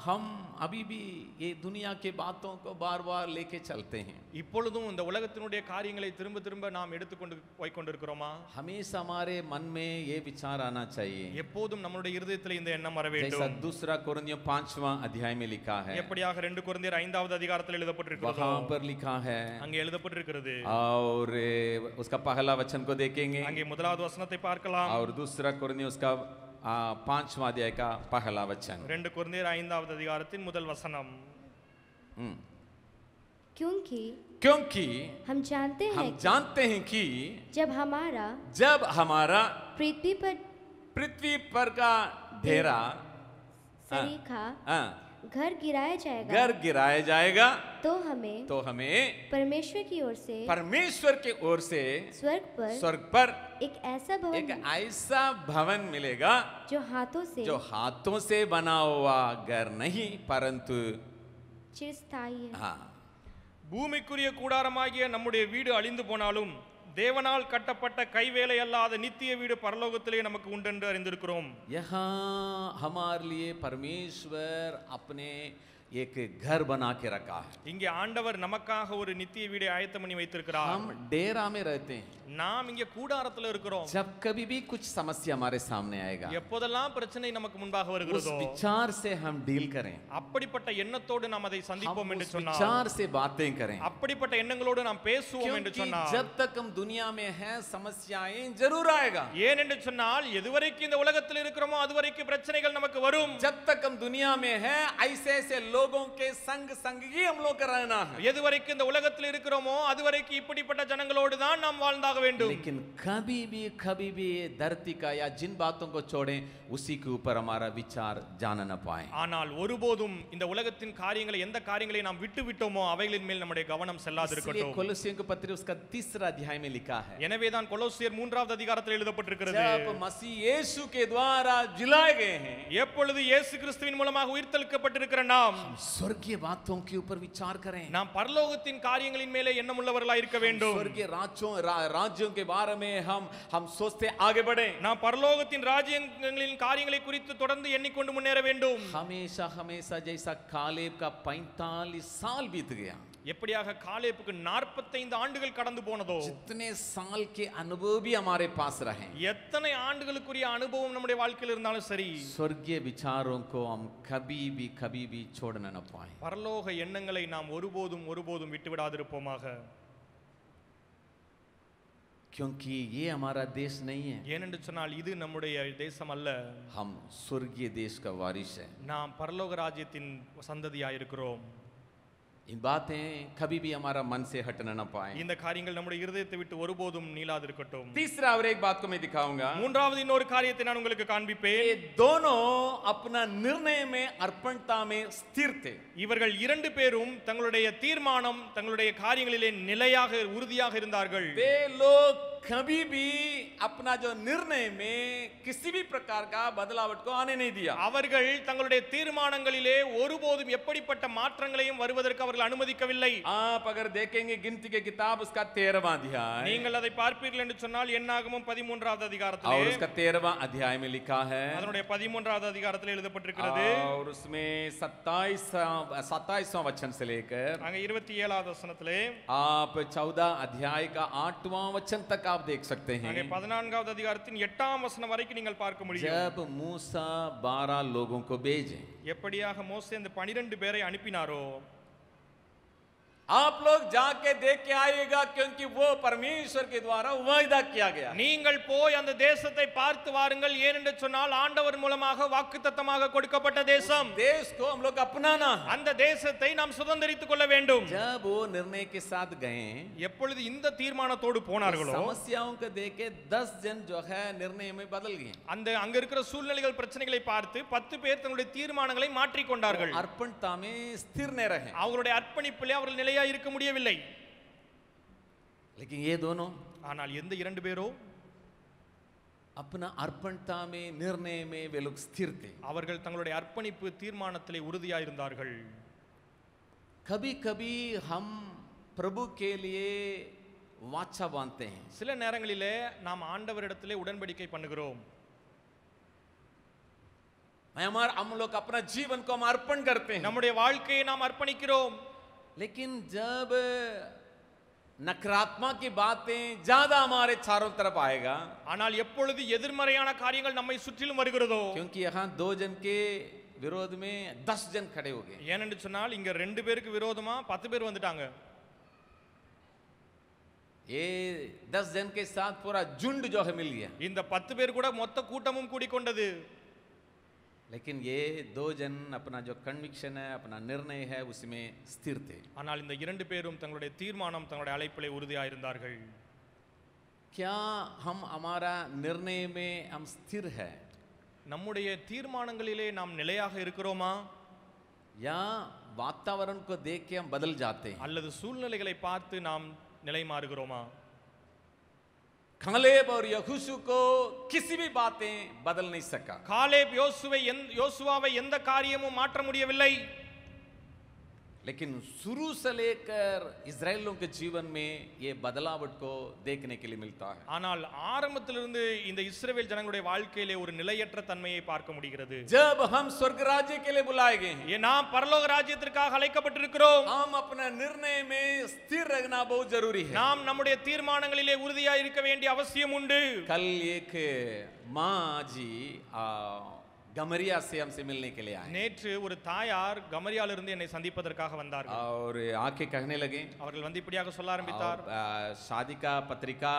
हम अभी भी ये दुनिया के बातों को बार बार लेके चलते हैं? இப்பொழுதும் இந்த உலகத்தினுடைய காரியங்களை திரும்ப திரும்ப நாம் எடுத்துக்கொண்டு போய் கொண்டிருக்கிறோமா? हमेशा हमारे मन में ये विचार आना चाहिए. எப்போதும் நம்முடைய இருதயத்தில் இந்த எண்ணம் வர வேண்டும். जैसा दूसरा कोरिन्थियों 5वां अध्याय में लिखा है, எப்படியாக 2 கொரிந்தியர் 5வது அதிகாரத்தில் எழுதப்பட்டிருக்கிறது, वहां पर लिखा है, அங்கே எழுதப்பட்டிருக்கிறது. और उसका पहला वचन को देखेंगे, அங்கே முதலாவது வசனத்தை பார்க்கலாம். और दूसरा कोरिन्थियों उसका 5वां अध्याय का पहला वचन. 2 கொரிந்தியர் 5வது அதிகாரத்தின் முதல் வசனம். क्योंकि हम जानते हैं कि जब हमारा पृथ्वी पर का ढेरा सरीखा घर गिराया जाएगा तो हमें परमेश्वर की ओर से स्वर्ग पर एक ऐसा भवन मिलेगा जो हाथों से बना हुआ घर नहीं परंतु चिरस्थायी है. பூமிக்குரிய கூடாரமாகிய நம்முடைய வீடு அழிந்து போனாலும் தேவனால் கட்டப்பட்ட கைவேலை அல்லாத நித்திய வீடு பரலோகத்திலே நமக்கு உண்டென்று அறிந்திருக்கிறோம். यहाँ हमारे लिए परमेश्वर अपने एक घर बना के रखा है. இங்கே ஆண்டவர் நமக்காக ஒரு நித்திய வீடை ஆயத்தம் பண்ணி வைத்திருக்கிறார். हम डेरा में रहते हैं, நாம் இங்கே கூடாரத்தில் இருக்கிறோம். जब कभी भी कुछ समस्या हमारे सामने आएगा, எப்போதெல்லாம் பிரச்சனை நமக்கு முன்பாக வருகிறதோ उस विचार से हम डील करें, அப்படிப்பட்ட எண்ணத்தோடு நாம் அதை சந்திப்போம் என்று சொன்னார். विचार से बातें करें, அப்படிப்பட்ட எண்ணங்களோடு நாம் பேசுவோம் என்று சொன்னார். जब तक हम दुनिया में हैं समस्याएं जरूर आएगा. ஏன் என்று சொன்னால் எதுவரைக்கும் இந்த உலகத்தில் இருக்கிறோமோ அதுவரைக்கும் பிரச்சனைகள் நமக்கு வரும். जब तक हम दुनिया में हैं ऐसे लोगों के संग ही हम लोग रहना है. எதுவரைக்கும் இந்த உலகத்தில் இருக்கிறோமோ அதுவரைக்கும் இப்படிப்பட்ட ஜனங்களோடு தான் நாம் வாழ்ந்தாக வேண்டும். लेकिन कभी भी धरती का या जिन बातों को छोड़ें उसी के ऊपर हमारा विचार जाना न पाए. ஆனால் ஒருபோதும் இந்த உலகத்தின் காரியங்களை எந்த காரியங்களை நாம் விட்டு விட்டோமோ அவைகளின் மேல் நம்முடைய கவனம் செல்லாதிருக்கட்டும். கொலோசிयों की पत्री उसका 3रा अध्याय में लिखा है. எனவே தான் கொலோசியர் 3வது அதிகாரத்தில் எழுதப்பட்டிருக்கிறது, जब मसीह यीशु के द्वारा जिलाए गए हैं, எப்பொழுது இயேசு கிறிஸ்துவின் மூலமாக உயிர்த்தெழுக்கப்பட்டிருக்கிற நாம் स्वर्गीय बातों के ऊपर विचार करें. நாம் பரலோகத்தின் காரியங்களின் மேலே எண்ணமுள்ளவர்களாய் இருக்க வேண்டும். स्वर्गीय राज्यों के बारे में हम सोचते आगे बढ़े. நாம் பரலோகத்தின் ராஜ்யங்களின் காரியங்களை குறித்து தொடர்ந்து எண்ணிக்கொண்டு முன்னேற வேண்டும். हमेशा जैसा कालेब का 45 साल बीत गया, எப்படியாக காலேபுக்கு 45 ஆண்டுகள் கடந்து போனதோ जितने साल के अनुभव भी हमारे पास रहे, எத்தனை ஆண்டுகளுக்குரிய அனுபவம் நம்முடைய வாழ்க்கையில் இருந்தாலும் சரி, स्वर्गीय विचारों को हम कभी भी छोड़ना न पाए. பரலோக எண்ணங்களை நாம் ஒருபோதும் விட்டு விடாதிருப்போமாக. क्योंकि ये हमारा देश नहीं है, ஏனென்று சொன்னால் இது நம்முடைய தேசம் அல்ல. हम स्वर्गीय देश का वारिस है. நாம் பரலோக ராஜ்யத்தின் சந்ததியாய் இருக்கிறோம். इन बातें कभी भी हमारा मन से हटना ना पाए. இந்த காரியங்கள் நம்முடைய இருதயத்தை விட்டு ஒருபோதும் நீளாதிருக்கட்டும். तीसरा और एक बात को मैं दिखाऊंगा. மூன்றாவது இன்னொரு காரியத்தை நான் உங்களுக்கு காண்பிப்பேன். ये दोनों अपना निर्णय में अर्पणता में स्थिर थे. இவர்கள் இரண்டு பேரும் தங்களுடைய தீர்மானம் தங்களுடைய காரியங்களிலே நிலையாக உறுதியாக இருந்தார்கள். वे लोग कभी भी अपना जो निर्णय में किसी भी प्रकार का बदलावट को आने नहीं दिया. அவர்கள் தங்களுடைய தீர்மானங்களிலே ஒருபோதும் எப்படிப்பட்ட மாற்றங்களையும் வருவதற்கு அவர்கள் அனுமதிக்கவில்லை. आप अगर देखेंगे गिनती के किताब उसका 13वां अध्याय, நீங்கள் அதை பார்ப்பீர்கள் என்று சொன்னால் என்னாகமம் 13வது और அதிகாரத்திலே उसका 13वां अध्याय में लिखा है, அதனுடைய 13வது அதிகாரத்திலே எழுதப்பட்டிருக்கிறது. और उसमें 27वां वचन से लेकर அங்க 27வது வசனத்திலே आप 14 अध्याय का 8वां वचन तक आप देख सकते हैं. அங்கே 14வது அதிகாரத்தின் 8ஆம் வசனம் வரைக்கும் நீங்கள் பார்க்க முடியும். जब मूसा 12 लोगों को भेजे, எப்படியாக மோசே அந்த 12 பேரை அனுப்பினாரோ, आप लोग जाके देख के आइएगा, क्योंकि वो परमेश्वर के द्वारा वायदा किया गया. நீங்கள் போய் அந்த தேசத்தை பார்த்து வாருங்கள், ஏனென்று சொன்னால் ஆண்டவர் மூலமாக வாக்குத்தத்தமாக கொடுக்கப்பட்ட தேசம். देश को हम लोग अपनाना है. அந்த தேசத்தை நாம் சுதந்தரித்துக் கொள்ள வேண்டும். जब वो निर्णय के साथ गए, எப்பொழுது இந்த தீர்மானத்தோடு போனார்களோ, समस्याओं को देख के 10 जन जो है निर्णय में बदल गए. அந்த அங்க இருக்கிற சூழ்நிலைகள் பிரச்சனைகளை பார்த்து 10 பேர் தங்களுடைய தீர்மானங்களை மாற்றிக் கொண்டார்கள். अर्पणता में स्थिर नहीं रहे. அவர்களுடைய அர்ப்பணிப்பிலே அவர்கள் நிலையா இருக்க முடியவில்லை. लेकिन ये दोनों ஆனால் எந்த இரண்டு பேரோ अपना अर्पणता में निर्णय में वे लोग स्थिर थे. அவர்கள் தங்களுடைய அர்ப்பணிப்பு தீர்மானத்திலே உறுதியாக இருந்தார்கள். कभी कभी हम प्रभु के लिए वाचा बांधते हैं. சில நேரங்களிலே நாம் ஆண்டவரிடத்திலே உடன்படிக்கை பண்ணுகிறோம். हम लोग अपना जीवन को हम अर्पण करते हैं. நம்முடைய வாழ்க்கையை நாம் அர்ப்பணிக்கிறோம். लेकिन जब नकारात्मक की बातें ज्यादा हमारे चारों तरफ आएगा, ஆனால் எப்பொழுது எதிர்மறையான காரியங்கள் நம்மை சுற்றிலும் வருகிறதோ, क्योंकि यहाँ 2 जन के विरोध में 10 जन खड़े हो गए. ஏனென்று சொன்னால் இங்க 2 பேருக்கு விரோதமா 10 பேர் வந்துட்டாங்க. ये 10 जन के साथ पूरा झुंड जो है मिल गया. இந்த 10 பேர் கூட மொத்த கூட்டமும் கூடிக்கொண்டது. लेकिन ये 2 जन अपना जो कन्विक्शन है, अपना निर्णय है, उसमें स्थिर थे. ஆனால் இந்த 2 பேரும் தங்களுடைய தீர்மானம் தங்களுடைய அழைப்பிலே உறுதியாக இருந்தார்கள். क्या हम हमारा निर्णय में हम स्थिर है, நம்முடைய தீர்மானங்களிலே நாம் நிலையாக இருக்கிறோமா, या वातावरण को देख के हम बदल जाते हैं? அல்லது சூழ்நிலைகளை பார்த்து நாம் நிலை மாறுகிறோமா? कालेब और यहोशू को किसी भी बातें बदल नहीं सका. காலேப் யோசுவாவை எந்த காரியமும் மாற்ற முடியவில்லை. लेकिन शुरू से लेकर इजरायलियों के जीवन में ये बदलावट को देखने के लिए मिलता है. ஆனால் ஆரம்பத்திலிருந்து இந்த இஸ்ரவேல் ஜனங்களுடைய வாழ்க்கையிலே ஒரு நிலையற்ற தன்மையை பார்க்க முடிகிறது. जब हम स्वर्ग राज्य के लिए बुलाए गए हैं, நாம் பரலோக ராஜ்யத்திற்காக அழைக்கப்பட்டிருக்கிறோம். हम अपना निर्णय में स्थिर रहना बहुत जरूरी है. நாம் நம்முடைய தீர்மானங்களிலே உறுதியாக இருக்க வேண்டிய அவசியம் உண்டு. कल एक माँ जी गमरिया से हमसे मिलने के लिए आए, நேற்று ஒரு தாயார் கமரியாலிருந்து என்னை சந்திப்பதற்காக வந்தார்கள். और आके कहने लगे, அவர்கள் வந்து இப்படியாக சொல்ல ஆரம்பித்தார், शादी का पत्रिका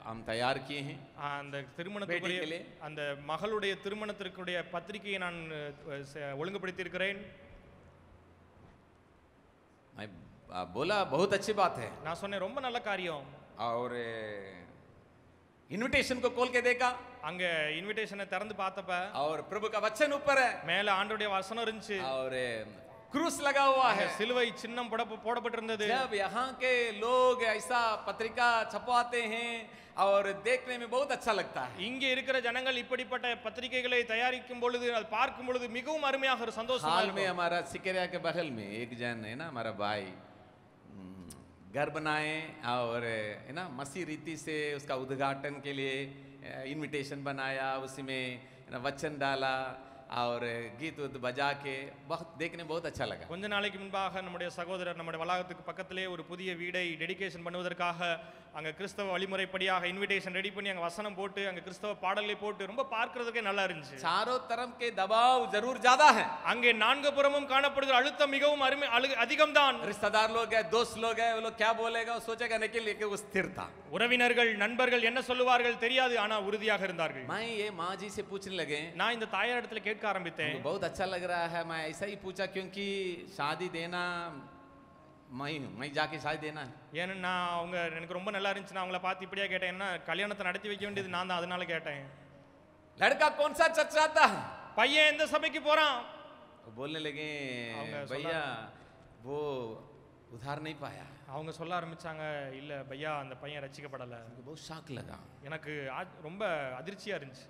हम तैयार किए हैं. அந்த திருமணத்துக்குரிய அந்த மகளுடைய திருமணத்திற்குரிய பத்திரிகையை நான் ஒழுங்குபடுத்தி இருக்கிறேன். मैं बोला बहुत अच्छी बात है. நான் சொன்னேன் ரொம்ப நல்ல காரியம். और इनविटेशन को खोल के देखा, அங்க இன்விடேஷனை திறந்து பார்த்தப்ப और प्रभु का वचन ऊपर है, மேல ஆண்டவருடைய வசனம் இருந்துச்சு, और क्रूस लगा हुआ है. சிலுவை சின்னம் போடப்பட்டிருந்தது. जब यहाँ के लोग ऐसा पत्रिका छपवाते हैं और देखने में बहुत अच्छा लगता है. இங்க இருக்கிற ஜனங்கள் இப்படிப்பட்ட பத்திரிகைகளை தயாரிக்கும் பொழுது அது பார்க்கும் பொழுது மிகவும் அருமையாக ஒரு சந்தோஷமா हाल में இருக்கும். हमारा सिकेरिया के बगल में एक जन है ना, हमारा भाई घर बनाए और है ना मसीह रीति से उसका उद्घाटन के लिए इनविटेशन बनाया, उसमें वचन डाला और गीत उद बजा के बहुत देखने बहुत अच्छा लगा. கொஞ்ச நாளைக்கு முன்பாக நம்முடைய சகோதரர் நம்முடைய வளாகத்துக்கு பக்கத்திலே ஒரு புதிய வீடை டெடிகேஷன் பண்ணுவதற்காக அங்க கிறிஸ்தவ வழிமுறைப்படியாக இன்விடேஷன் ரெடி பண்ணி அங்க வசனம் போட்டு அங்க கிறிஸ்தவ பாடல்களை போட்டு ரொம்ப பார்க்கிறதுக்கே நல்லா இருந்துச்சு. चारों तरफ के दबाव जरूर ज्यादा है. அங்கே நான்கு புறமும் காணப்படுகிற அழுத்தம் மிகவும் அதிகம்தான். रिश्तेदार लोग है, दोस्त लोग है, वो लोग क्या बोलेगा वो सोचेगा, लेकिन वो स्थिर था. உறவினர்கள் நண்பர்கள் என்ன சொல்லுவார்கள் தெரியாது, ஆனா உறுதியாக இருந்தார்கள். मैं ये माँ जी से पूछने लगे, நான் இந்த தாயார் இடத்துல கேட்க ஆரம்பித்தேன். बहुत अच्छा लग रहा है. मैं ऐसा ही पूछा क्योंकि शादी देना मैं जाके शादी देना है. ஏன்னா அவங்க எனக்கு ரொம்ப நல்லா இருந்துச்சு, நான் அவங்கள பார்த்து இப்படியா கேட்டேன். என்ன கல்யாணத்தை நடத்தி வைக்க வேண்டியது நான் தான், அதனால கேட்டேன். लड़का कौन सा चर्च आता है? பையன் எந்த சபைக்கு போறான்? बोलने लगे, भैया वो उधार नहीं पाया. அவங்க சொல்ல ஆரம்பிச்சாங்க, இல்ல பையா அந்த பையன் ரட்சிக்கப்படல. बहुत शॉक लगा. எனக்கு ரொம்ப அதிர்ச்சியா இருந்துச்சு.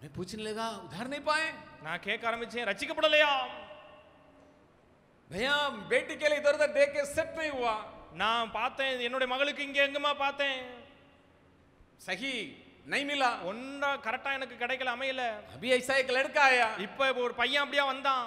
मैं पूछने लगा, उधार नहीं पाए? நான் கேட்க ஆரம்பிச்சேன், ரட்சிக்கப்படலையா? भैया बेटी के लिए इधर उधर देख के सेट नहीं हुआ. நான் பார்த்தேன், என்னோட மகளுக்கு இங்க எங்கமா பார்த்தேன், सही नहीं मिला. ஒன்றா கரெக்டா எனக்கு கிடைக்கல, அமையல. अभी ऐसा एक लड़का आया, இப்ப ஒரு பையன் அப்படியே வந்தான்.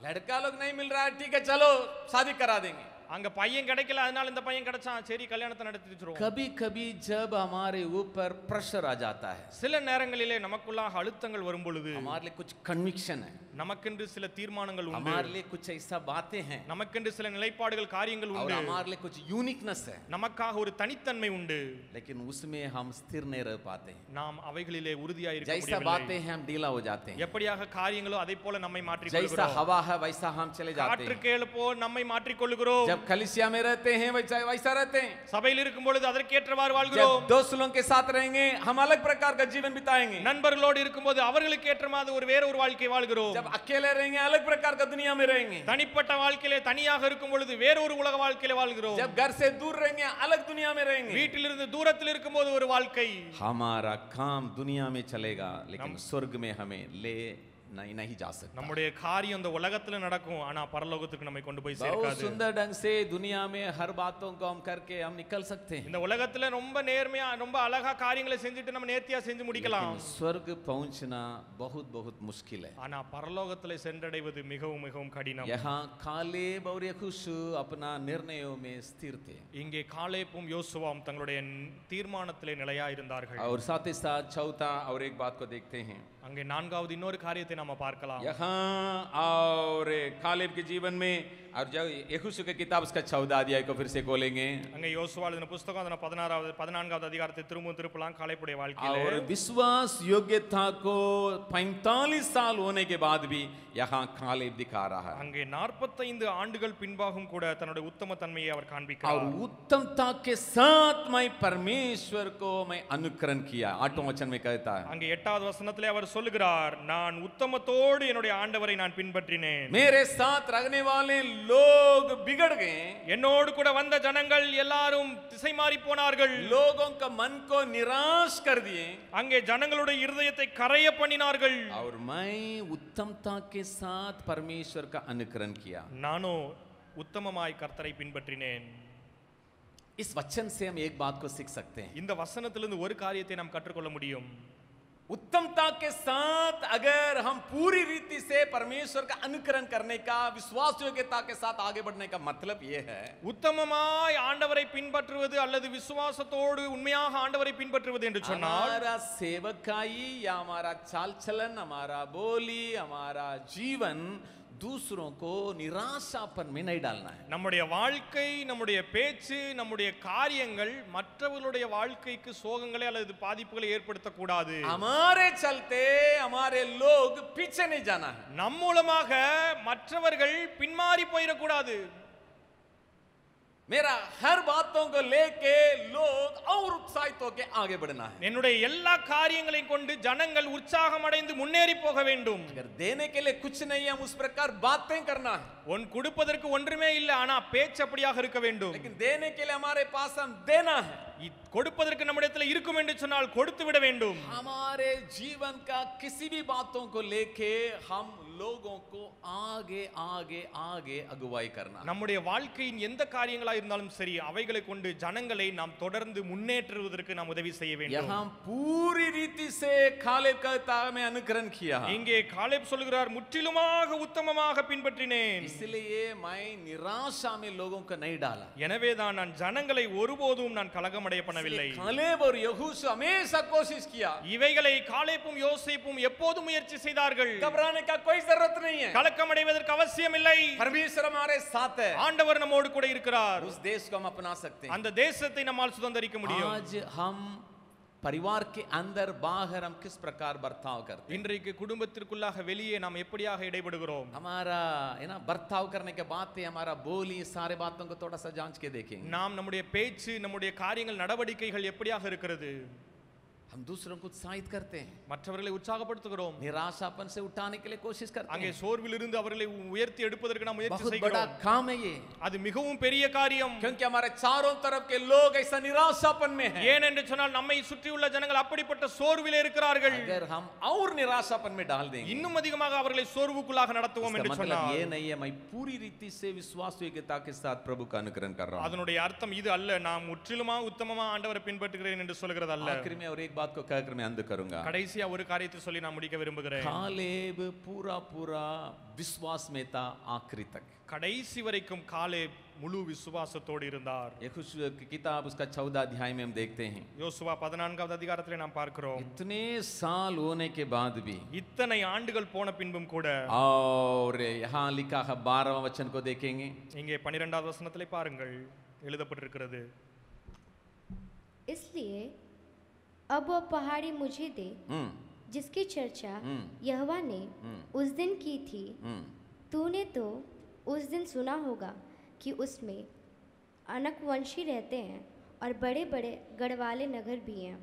लड़का लोग नहीं मिल रहा है, ठीक है चलो शादी करा देंगे. அங்க பையன் கிடைக்கல, அதனால இந்த பையன் கிடைச்சான், சரி கல்யாணத்தை நடத்தி வச்சிருவோம். कभी कभी जब हमारे ऊपर प्रेशर आ जाता है, சில நேரங்களிலே நமக்குள்ளாக அழுத்தங்கள் வரும் பொழுது हमारे लिए कुछ कन्विक्शन है, நமக்கென்று சில தீர்மானங்கள் உண்டு, हमारे लिए कुछ ऐसा बातें हैं, நமக்கென்று சில நிலைப்பாடுகள் காரியங்கள் और உண்டு, हमारे लिए कुछ यूनिकनेस है, நமக்காக ஒரு தனித்தன்மை உண்டு. लेकिन उसमें हम स्थिर नहीं रह पाते हैं. நாம் அவைகளிலே உறுதியாக இருக்க जैसा முடியவில்லை. बातें हैं हम ढीला हो जाते हैं, எப்படியாக காரியங்களோ அதை போல நம்மை மாற்றிக் जैसा கொள்கிறோம். हवा है वैसा हम चले जाते हैं. காற்றுக்கேள போல் நம்மை மாற்றிக் கொள்கிறோம். जब कलीसिया में रहते हैं वैसा रहते हैं, சபையில் இருக்கும் பொழுது அதற்கேற்றவாறு जब வாழ்கிறோம். दोस्तों के साथ रहेंगे हम अलग प्रकार का जीवन बिताएंगे, நண்பர்களோடு இருக்கும்போது அவர்களுக்கு ஏற்ற மாதிரி வேற ஒரு வாழ்க்கை வாழ்கிறோம். जब अकेले रहेंगे अलग प्रकार का दुनिया में रहेंगे, தனிப்பட்ட வாழ்க்கையிலே தனியாக இருக்கும் பொழுது வேற ஒரு உலக வாழ்க்கையில வாழ்கிறோம். जब घर से दूर रहेंगे अलग दुनिया में रहेंगे. வீட்டிலிருந்து தூரத்தில் இருக்கும்போது ஒரு வாழ்க்கை. हमारा काम दुनिया में चलेगा लेकिन स्वर्ग में हमें ले नहीं जा सकता. நம்முடைய காரியம் இந்த உலகத்துல நடக்கும், ஆனா பரலோகத்துக்கு நம்மை கொண்டு போய் बहुत சேர்க்காது. सुंदर ढंग से दुनिया में हर बातों को हम करके हम निकल सकते हैं, இந்த உலகத்துல ரொம்ப நேர்மையா ரொம்ப அழகா காரியங்களை செஞ்சுட்டு நம்ம நேர்த்தியா செஞ்சு முடிக்கலாம். लेकिन स्वर्ग पहुंचना बहुत बहुत मुश्किल है. ஆனா பரலோகத்துல சென்றடைவது மிகவும் மிகவும் கடினம். यहाँ कालेब और यहोशू अपना निर्णयों में स्थिर थे, இங்கே காலேப்பும் யோசுவாவும் தங்களுடைய தீர்மானத்திலே நிலையா இருந்தார்கள். और साथ ही साथ चौथा और एक बात को देखते हैं, அங்கே நான்காவது இன்னொரு காரியத்தை நாம பார்க்கலாம். यहाँ और कालेब के जीवन में, और जब यहोशू की किताब उसका 14 अध्याय को फिर से खोलेंगे, அங்கே யோசுவா எழுதின புத்தகம் அதன 14வது அதிகாரத்தை திருப்பலாம். காலேப்புடைய வாழ்க்கையிலே और विश्वास योग्यता को 45 साल होने के बाद भी यहाँ कालेब दिखा रहा है, அங்கே 45 ஆண்டுகள் பின்பாகும் கூட தன்னுடைய உத்தம தன்மையை அவர் और காண்பிக்கிறார். उत्तमता के साथ मैं परमेश्वर को मैं अनुकरण किया. 8वां वचन में कहता है, அங்கே 8வது வசனத்திலே அவர் சொல்லுகிறார், நான் உத்தமத்தோடு என்னுடைய ஆண்டவரை நான் பின்பற்றினேன். मेरे साथ रहने वाले लोग बिगड़ गए, என்னோடு கூட வந்த ஜனங்கள் எல்லாரும் திசை மாறி போனார்கள். लोगों का मन को निराश कर दिए, அங்கே ஜனங்களுடைய இருதயத்தை கரைய பண்ணினார்கள். और मैं उत्तमता के साथ परमेश्वर का अनुकरण किया. நானோ உத்தமமாய் கர்த்தரை பின்பற்றினேன். इस वचन से हम एक बात को सीख सकते हैं, இந்த வசனத்திலிருந்து ஒரு காரியத்தை நாம் கற்றுக்கொள்ள முடியும். उत्तमता के साथ अगर हम पूरी रीति से परमेश्वर का अनुकरण करने का, विश्वास योग्यता के साथ आगे बढ़ने का मतलब यह है, உத்தமமாய் ஆண்டவரை பின்பற்றுவது அல்லது விசுவாசத்தோடு உண்மையாக ஆண்டவரை பின்பற்றுவது என்று சொன்னால் हमारा सेवकाई या हमारा चाल चलन, हमारा बोली, हमारा जीवन दूसरों को निराशापन में नहीं डालना है. நம்முடைய வாழ்க்கை, நம்முடைய பேச்சு, நம்முடைய காரியங்கள் மற்றவர்களுடைய வாழ்க்கைக்கு சோகங்களை அல்லது பாதிப்புகளை ஏற்படுத்த கூடாது. हमारे चलते हमारे लोग पीछे नहीं जाना है. நம் மூலமாக மற்றவர்கள் பின்மாறி போயிடக்கூடாது. मेरा हर बातों को लेके लोग और उत्साहित होकर आगे बढ़ना है. என்னுடைய எல்லா காரியங்களையும் கொண்டு ஜனங்கள் உற்சாகம் அடைந்து முன்னேறி போக வேண்டும். अगर देने के लिए कुछ नहीं है, हम उस प्रकार बातें करना है, உன் கொடுப்பதற்கு ஒன்றுமே இல்லை, ஆனா பேச்சு அப்படியாக இருக்க வேண்டும். लेकिन देने के लिए हमारे पास हम देना है. கொடுப்பதற்கு நம்மிடத்தில் இருக்கும் என்று சொன்னால் கொடுத்து விட வேண்டும். हमारे जीवन का किसी भी बातों को लेके हम लोगों को आगे आगे आगे अगुवाई करना। நம்முடைய வாழ்க்கையின் எந்த காரியங்களா இருந்தாலும் சரி அவைகளை கொண்டு ஜனங்களை நாம் தொடர்ந்து முன்னேற்றுவதற்கு நாம் உதவி செய்ய வேண்டும். यहाँ पूरी रीति से कालेब कहता है मैं अनुकरण किया। இங்கே காலேப் சொல்கிறார் முற்றிலுமாக உத்தமமாக பின்பற்றினேன். इसलिए मैं निराशा में लोगों को नहीं डाला। எனவேதான் நான் ஜனங்களை ஒருபோதும் நான் கலகமடைய பண்ணவில்லை. कालेब और यहोशू हमेशा कोशिश किया। இவைகளை காலேப்பும் யோசேப்பும் எப்போதும் முயற்சி செய்தார்கள். घबराने का कोई जरूरत नहीं है। கலக்கமடைவதற்கு அவசியம் இல்லை. परमेश्वर हमारे साथ है। ஆண்டவர் நம்மோடு கூட இருக்கிறார். उस देश को हम अपना सकते हैं। அந்த தேசத்தை நம்மால் சுதந்தரிக்க முடியும். आज हम परिवार के अंदर बाहर हम किस प्रकार बर्ताव करते हैं? இன்றைக்கு குடும்பத்திற்குள்ளாக வெளியே நாம் எப்படியாக இடைபடுகிறோம்? हमारा है ना बर्ताव करने के बाद हमारा बोली सारे बातों को थोड़ा सा जांच के देखेंगे। நாம் நம்முடைய பேச்சு நம்முடைய காரியங்கள் நடவடிக்கைகள் எப்படியாக இருக்கிறது? हम दूसरों को उत्साहित करते हैं, மற்றவர்களை உற்சாகப்படுத்துகிறோம். निराशापन से उठाने के लिए कोशिश करते அங்கே हैं। சோர்விலிருந்து அவர்களை உயர்த்தி எடுப்பதற்கு நாம் முயற்சி बहुत बड़ा செய்கிறோம். काम है ये, அது மிகவும் பெரிய காரியம். क्योंकि हमारे चारों तरफ के लोग ऐसा निराशापन में हैं। ஏன் என்று சொன்னால் நம்மை சுற்றியுள்ள ஜனங்கள் அப்படிப்பட்ட சோர்விலே இருக்கிறார்கள். अगर हम और निराशापन में डाल देंगे, இன்னும் அதிகமாக அவர்களை சோர்வுக்குள்ளாக நடத்துவோம் इसका என்று मतलब சொன்னால் ये नहीं है मैं पूरी रीति से विश्वास योग्यता के साथ प्रभु का अनुकरण कर रहा हूं। அதனுடைய அர்த்தம் இது அல்ல. நான் முற்றிலுமா உத்தமமா ஆண்டவரை பின்பற்றுகிறேன் என்று சொல்கிறது அல்ல. आखिर में और एक बात को कहकर मैं अंत करूंगा। கடைசியா ஒரு காரியத்தை சொல்லி நான் முடிக்க விரும்புகிறேன். कालेब पूरा पूरा विश्वास में था आखिरी तक। கடைசி வரைக்கும் காலேப் முழு விசுவாசத்தோடு இருந்தார். यहोशू की किताब उसका 14 अध्याय में हम देखते हैं, யோசுவா 14வது அதிகாரத்திலே நாம் பார்க்கிறோம். इतने साल होने के बाद भी, இத்தனை ஆண்டுகள் போன பின்பும் கூட, और यहाँ लिखा है 12वां वचन को देखेंगे, இங்கே 12வது வசனத்திலே பாருங்கள் எழுதப்பட்டிருக்கிறது. इसलिए अब वो पहाड़ी मुझे दे जिसकी चर्चा यहोवा ने उस दिन की थी। तूने तो उस दिन सुना होगा कि उसमें अनकवंशी रहते हैं और बड़े बड़े गढ़वाले नगर भी हैं,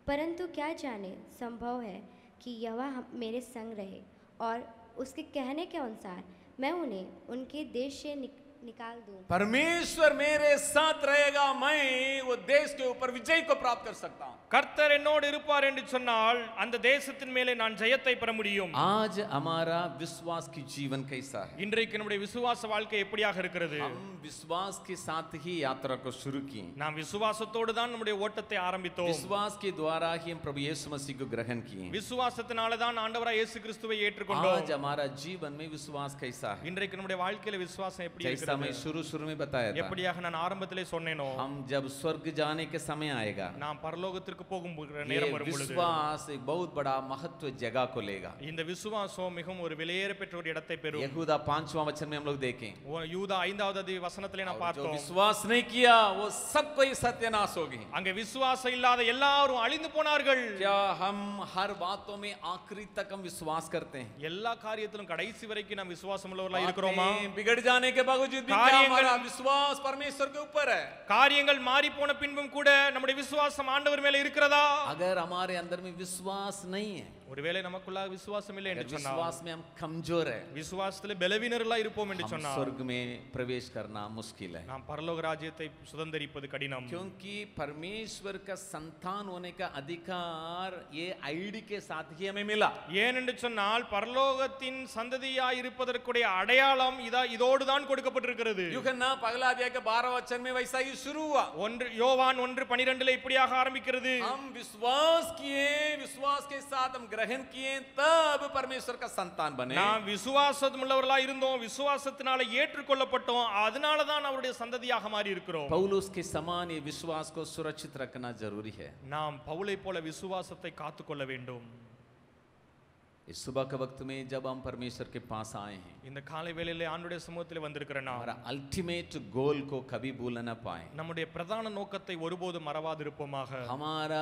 परंतु क्या जाने संभव है कि यहोवा मेरे संग रहे और उसके कहने के अनुसार मैं उन्हें उनके देश से निकाल दूं। परमेश्वर मेरे साथ रहेगा, मैं वो देश के ऊपर विजय को प्राप्त कर सकता हूं। கர்த்தர் என்னோடு இருப்பார் என்று சொன்னால் அந்த தேசத்தின் மேலே நான் ஜெயத்தை பெற முடியும். आज हमारा विश्वास की जीवन कैसा है? இன்றைக்கு நம்முடைய விசுவாச வாழ்க்கை எப்படியாக இருக்கிறது? हम विश्वास के साथ ही यात्रा को शुरू किए। நாம் விசுவாசத்தோடு தான் நம்முடைய ஓட்டத்தை ஆரம்பித்தோம். विश्वास के द्वारा ही हम प्रभु यीशु मसीह को ग्रहण किए। விசுவாசத்தினால தான் ஆண்டவராய் இயேசு கிறிஸ்துவை ஏற்றுக்கொண்டோம். आज हमारा जीवन में विश्वास कैसा है? இன்றைக்கு நம்முடைய வாழ்க்கையில விசுவாசம் எப்படி जैसा இருக்கிறது? मैं शुरू में बताया था, எப்படியாக நான் ஆரம்பத்திலே சொன்னேனோ, हम जब स्वर्ग जाने के समय आएगा, நாம் பரலோகத்திற்கு போகும் ये நேரம் வரும் பொழுது विश्वास एक बहुत बड़ा महत्व जगह को लेगा। இந்த விசுவாசம் மிகவும் ஒரு விலையேற பெற்ற ஒரு இடத்தை பெறும். यहूदा 5वां वचन में हम लोग देखें, யூதா 5வது வசனத்திலே நாம் जो பார்த்தோம். विश्वास नहीं किया वो सबको ही सत्यानाश होगी। அங்கே விசுவாசம் இல்லாத எல்லாரும் அழிந்து போனார்கள். क्या हम हर बातों में आखिरी तक हम विश्वास करते हैं? எல்லா காரியத்திலும் கடைசி வரைக்கும் நாம் விசுவாசம் உள்ளவர்களா இருக்கிறோமா? बातें बिगड़ जाने के बावजूद भी क्या हमारा विश्वास परमेश्वर के ऊपर है? காரியங்கள் மாறி போன பின்பும் கூட நம்முடைய விசுவாசம் ஆண்டவர் மேல இருக்கிறதா? अगर हमारे अंदर में विश्वास नहीं है, ஒருவேளை நமக்குள்ளாக விசுவாசம் இல்லை என்று சொன்னால், विश्वास में हम कमजोर है, விசுவாசத்திலே பலவீனர்களா இருப்போம் என்று हम சொன்னால், स्वर्ग में प्रवेश करना मुश्किल है। நாம் பரலோக ராஜ்யத்தை சுதந்தரிப்பது கடினம். क्योंकि परमेश्वर का संतान होने का अधिकार ये आईडी के साथ ही हमें मिला। ஏன் என்று சொன்னால் பரலோகத்தின் சந்ததியாய் இருப்பதற்குடைய அடையாளம் இதோடு தான் கொடுக்கப்பட்டிருக்கிறது. यूहन्ना पहला अध्याय के 12 वचन में वैसा ही शुरू हुआ। யோவான் 1:12 இப்படியாக ஆரம்பிக்கிறது. हम विश्वास किए, विश्वास के साथ हम ग्रहण किए, तब परमेश्वर का संतान बने। நாம் விசுவாசம் உள்ளவர்களா இருந்தோம், விசுவாசத்தினால ஏற்றுக்கொள்ளப்பட்டோம், அதனால தான் அவருடைய சந்ததியாக மாறி இருக்கிறோம். पौलुस के समान ये विश्वास को सुरक्षित रखना जरूरी है। நாம் பவுலை போல விசுவாசத்தை காத்துக்கொள்ள வேண்டும். इस सुबह के वक्त में जब हम परमेश्वर के पास आए हैं, இந்த காலை வேளையிலே ஆண்டவருடைய சமூகத்தில் வந்திருக்கிற நாம் हमारा अल्टीमेट गोल को कभी भूल न पाए। நம்முடைய பிரதான நோக்கத்தை ஒருபோதும் மறவாதிருப்போமாக. हमारा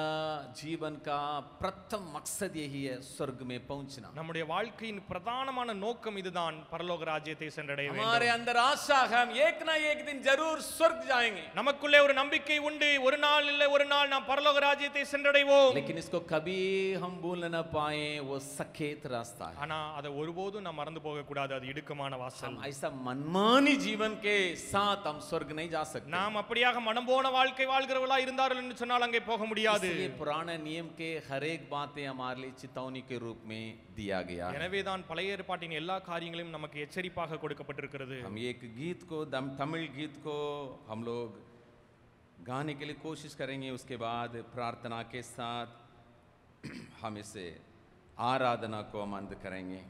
जीवन का प्रथम मकसद यही है, स्वर्ग में पहुंचना। நம்முடைய வாழ்க்கையின் பிரதானமான நோக்கம் இதுதான், பரலோக ராஜ்யத்தை சென்றடைய வேண்டும். हमारे अंदर आशा है हम एक ना एक दिन जरूर स्वर्ग जाएंगे। நமக்குள்ளே ஒரு நம்பிக்கை உண்டு, ஒரு நாள் இல்லை ஒரு நாள் நாம் பரலோக ராஜ்யத்தை சென்றடைவோம். लेकिन इसको कभी हम भूल न पाए, वो सखे श्वेत रास्ता है। ஆனா அதை ஒருபோதும் நாம் மறந்து போக கூடாது, அது இடுக்கமான வாசல். हम ऐसा मनमानी जीवन के साथ हम स्वर्ग नहीं जा सकते। நாம் அப்படியாக மனம் போன வாழ்க்கை வாழ்கிறவர்களா இருந்தார்கள் என்று சொன்னால் அங்கே போக முடியாது. इसलिए पुराने नियम के हर एक बातें हमारे लिए चेतावनी के रूप में दिया गया है। எனவே தான் பழைய ஏற்பாட்டின் எல்லா காரியங்களையும் நமக்கு எச்சரிப்பாக கொடுக்கப்பட்டிருக்கிறது. हम एक गीत को तमिल गीत को हम लोग गाने के लिए कोशिश करेंगे, उसके बाद प्रार्थना के साथ हम इसे आराधना को हम अंत करेंगे।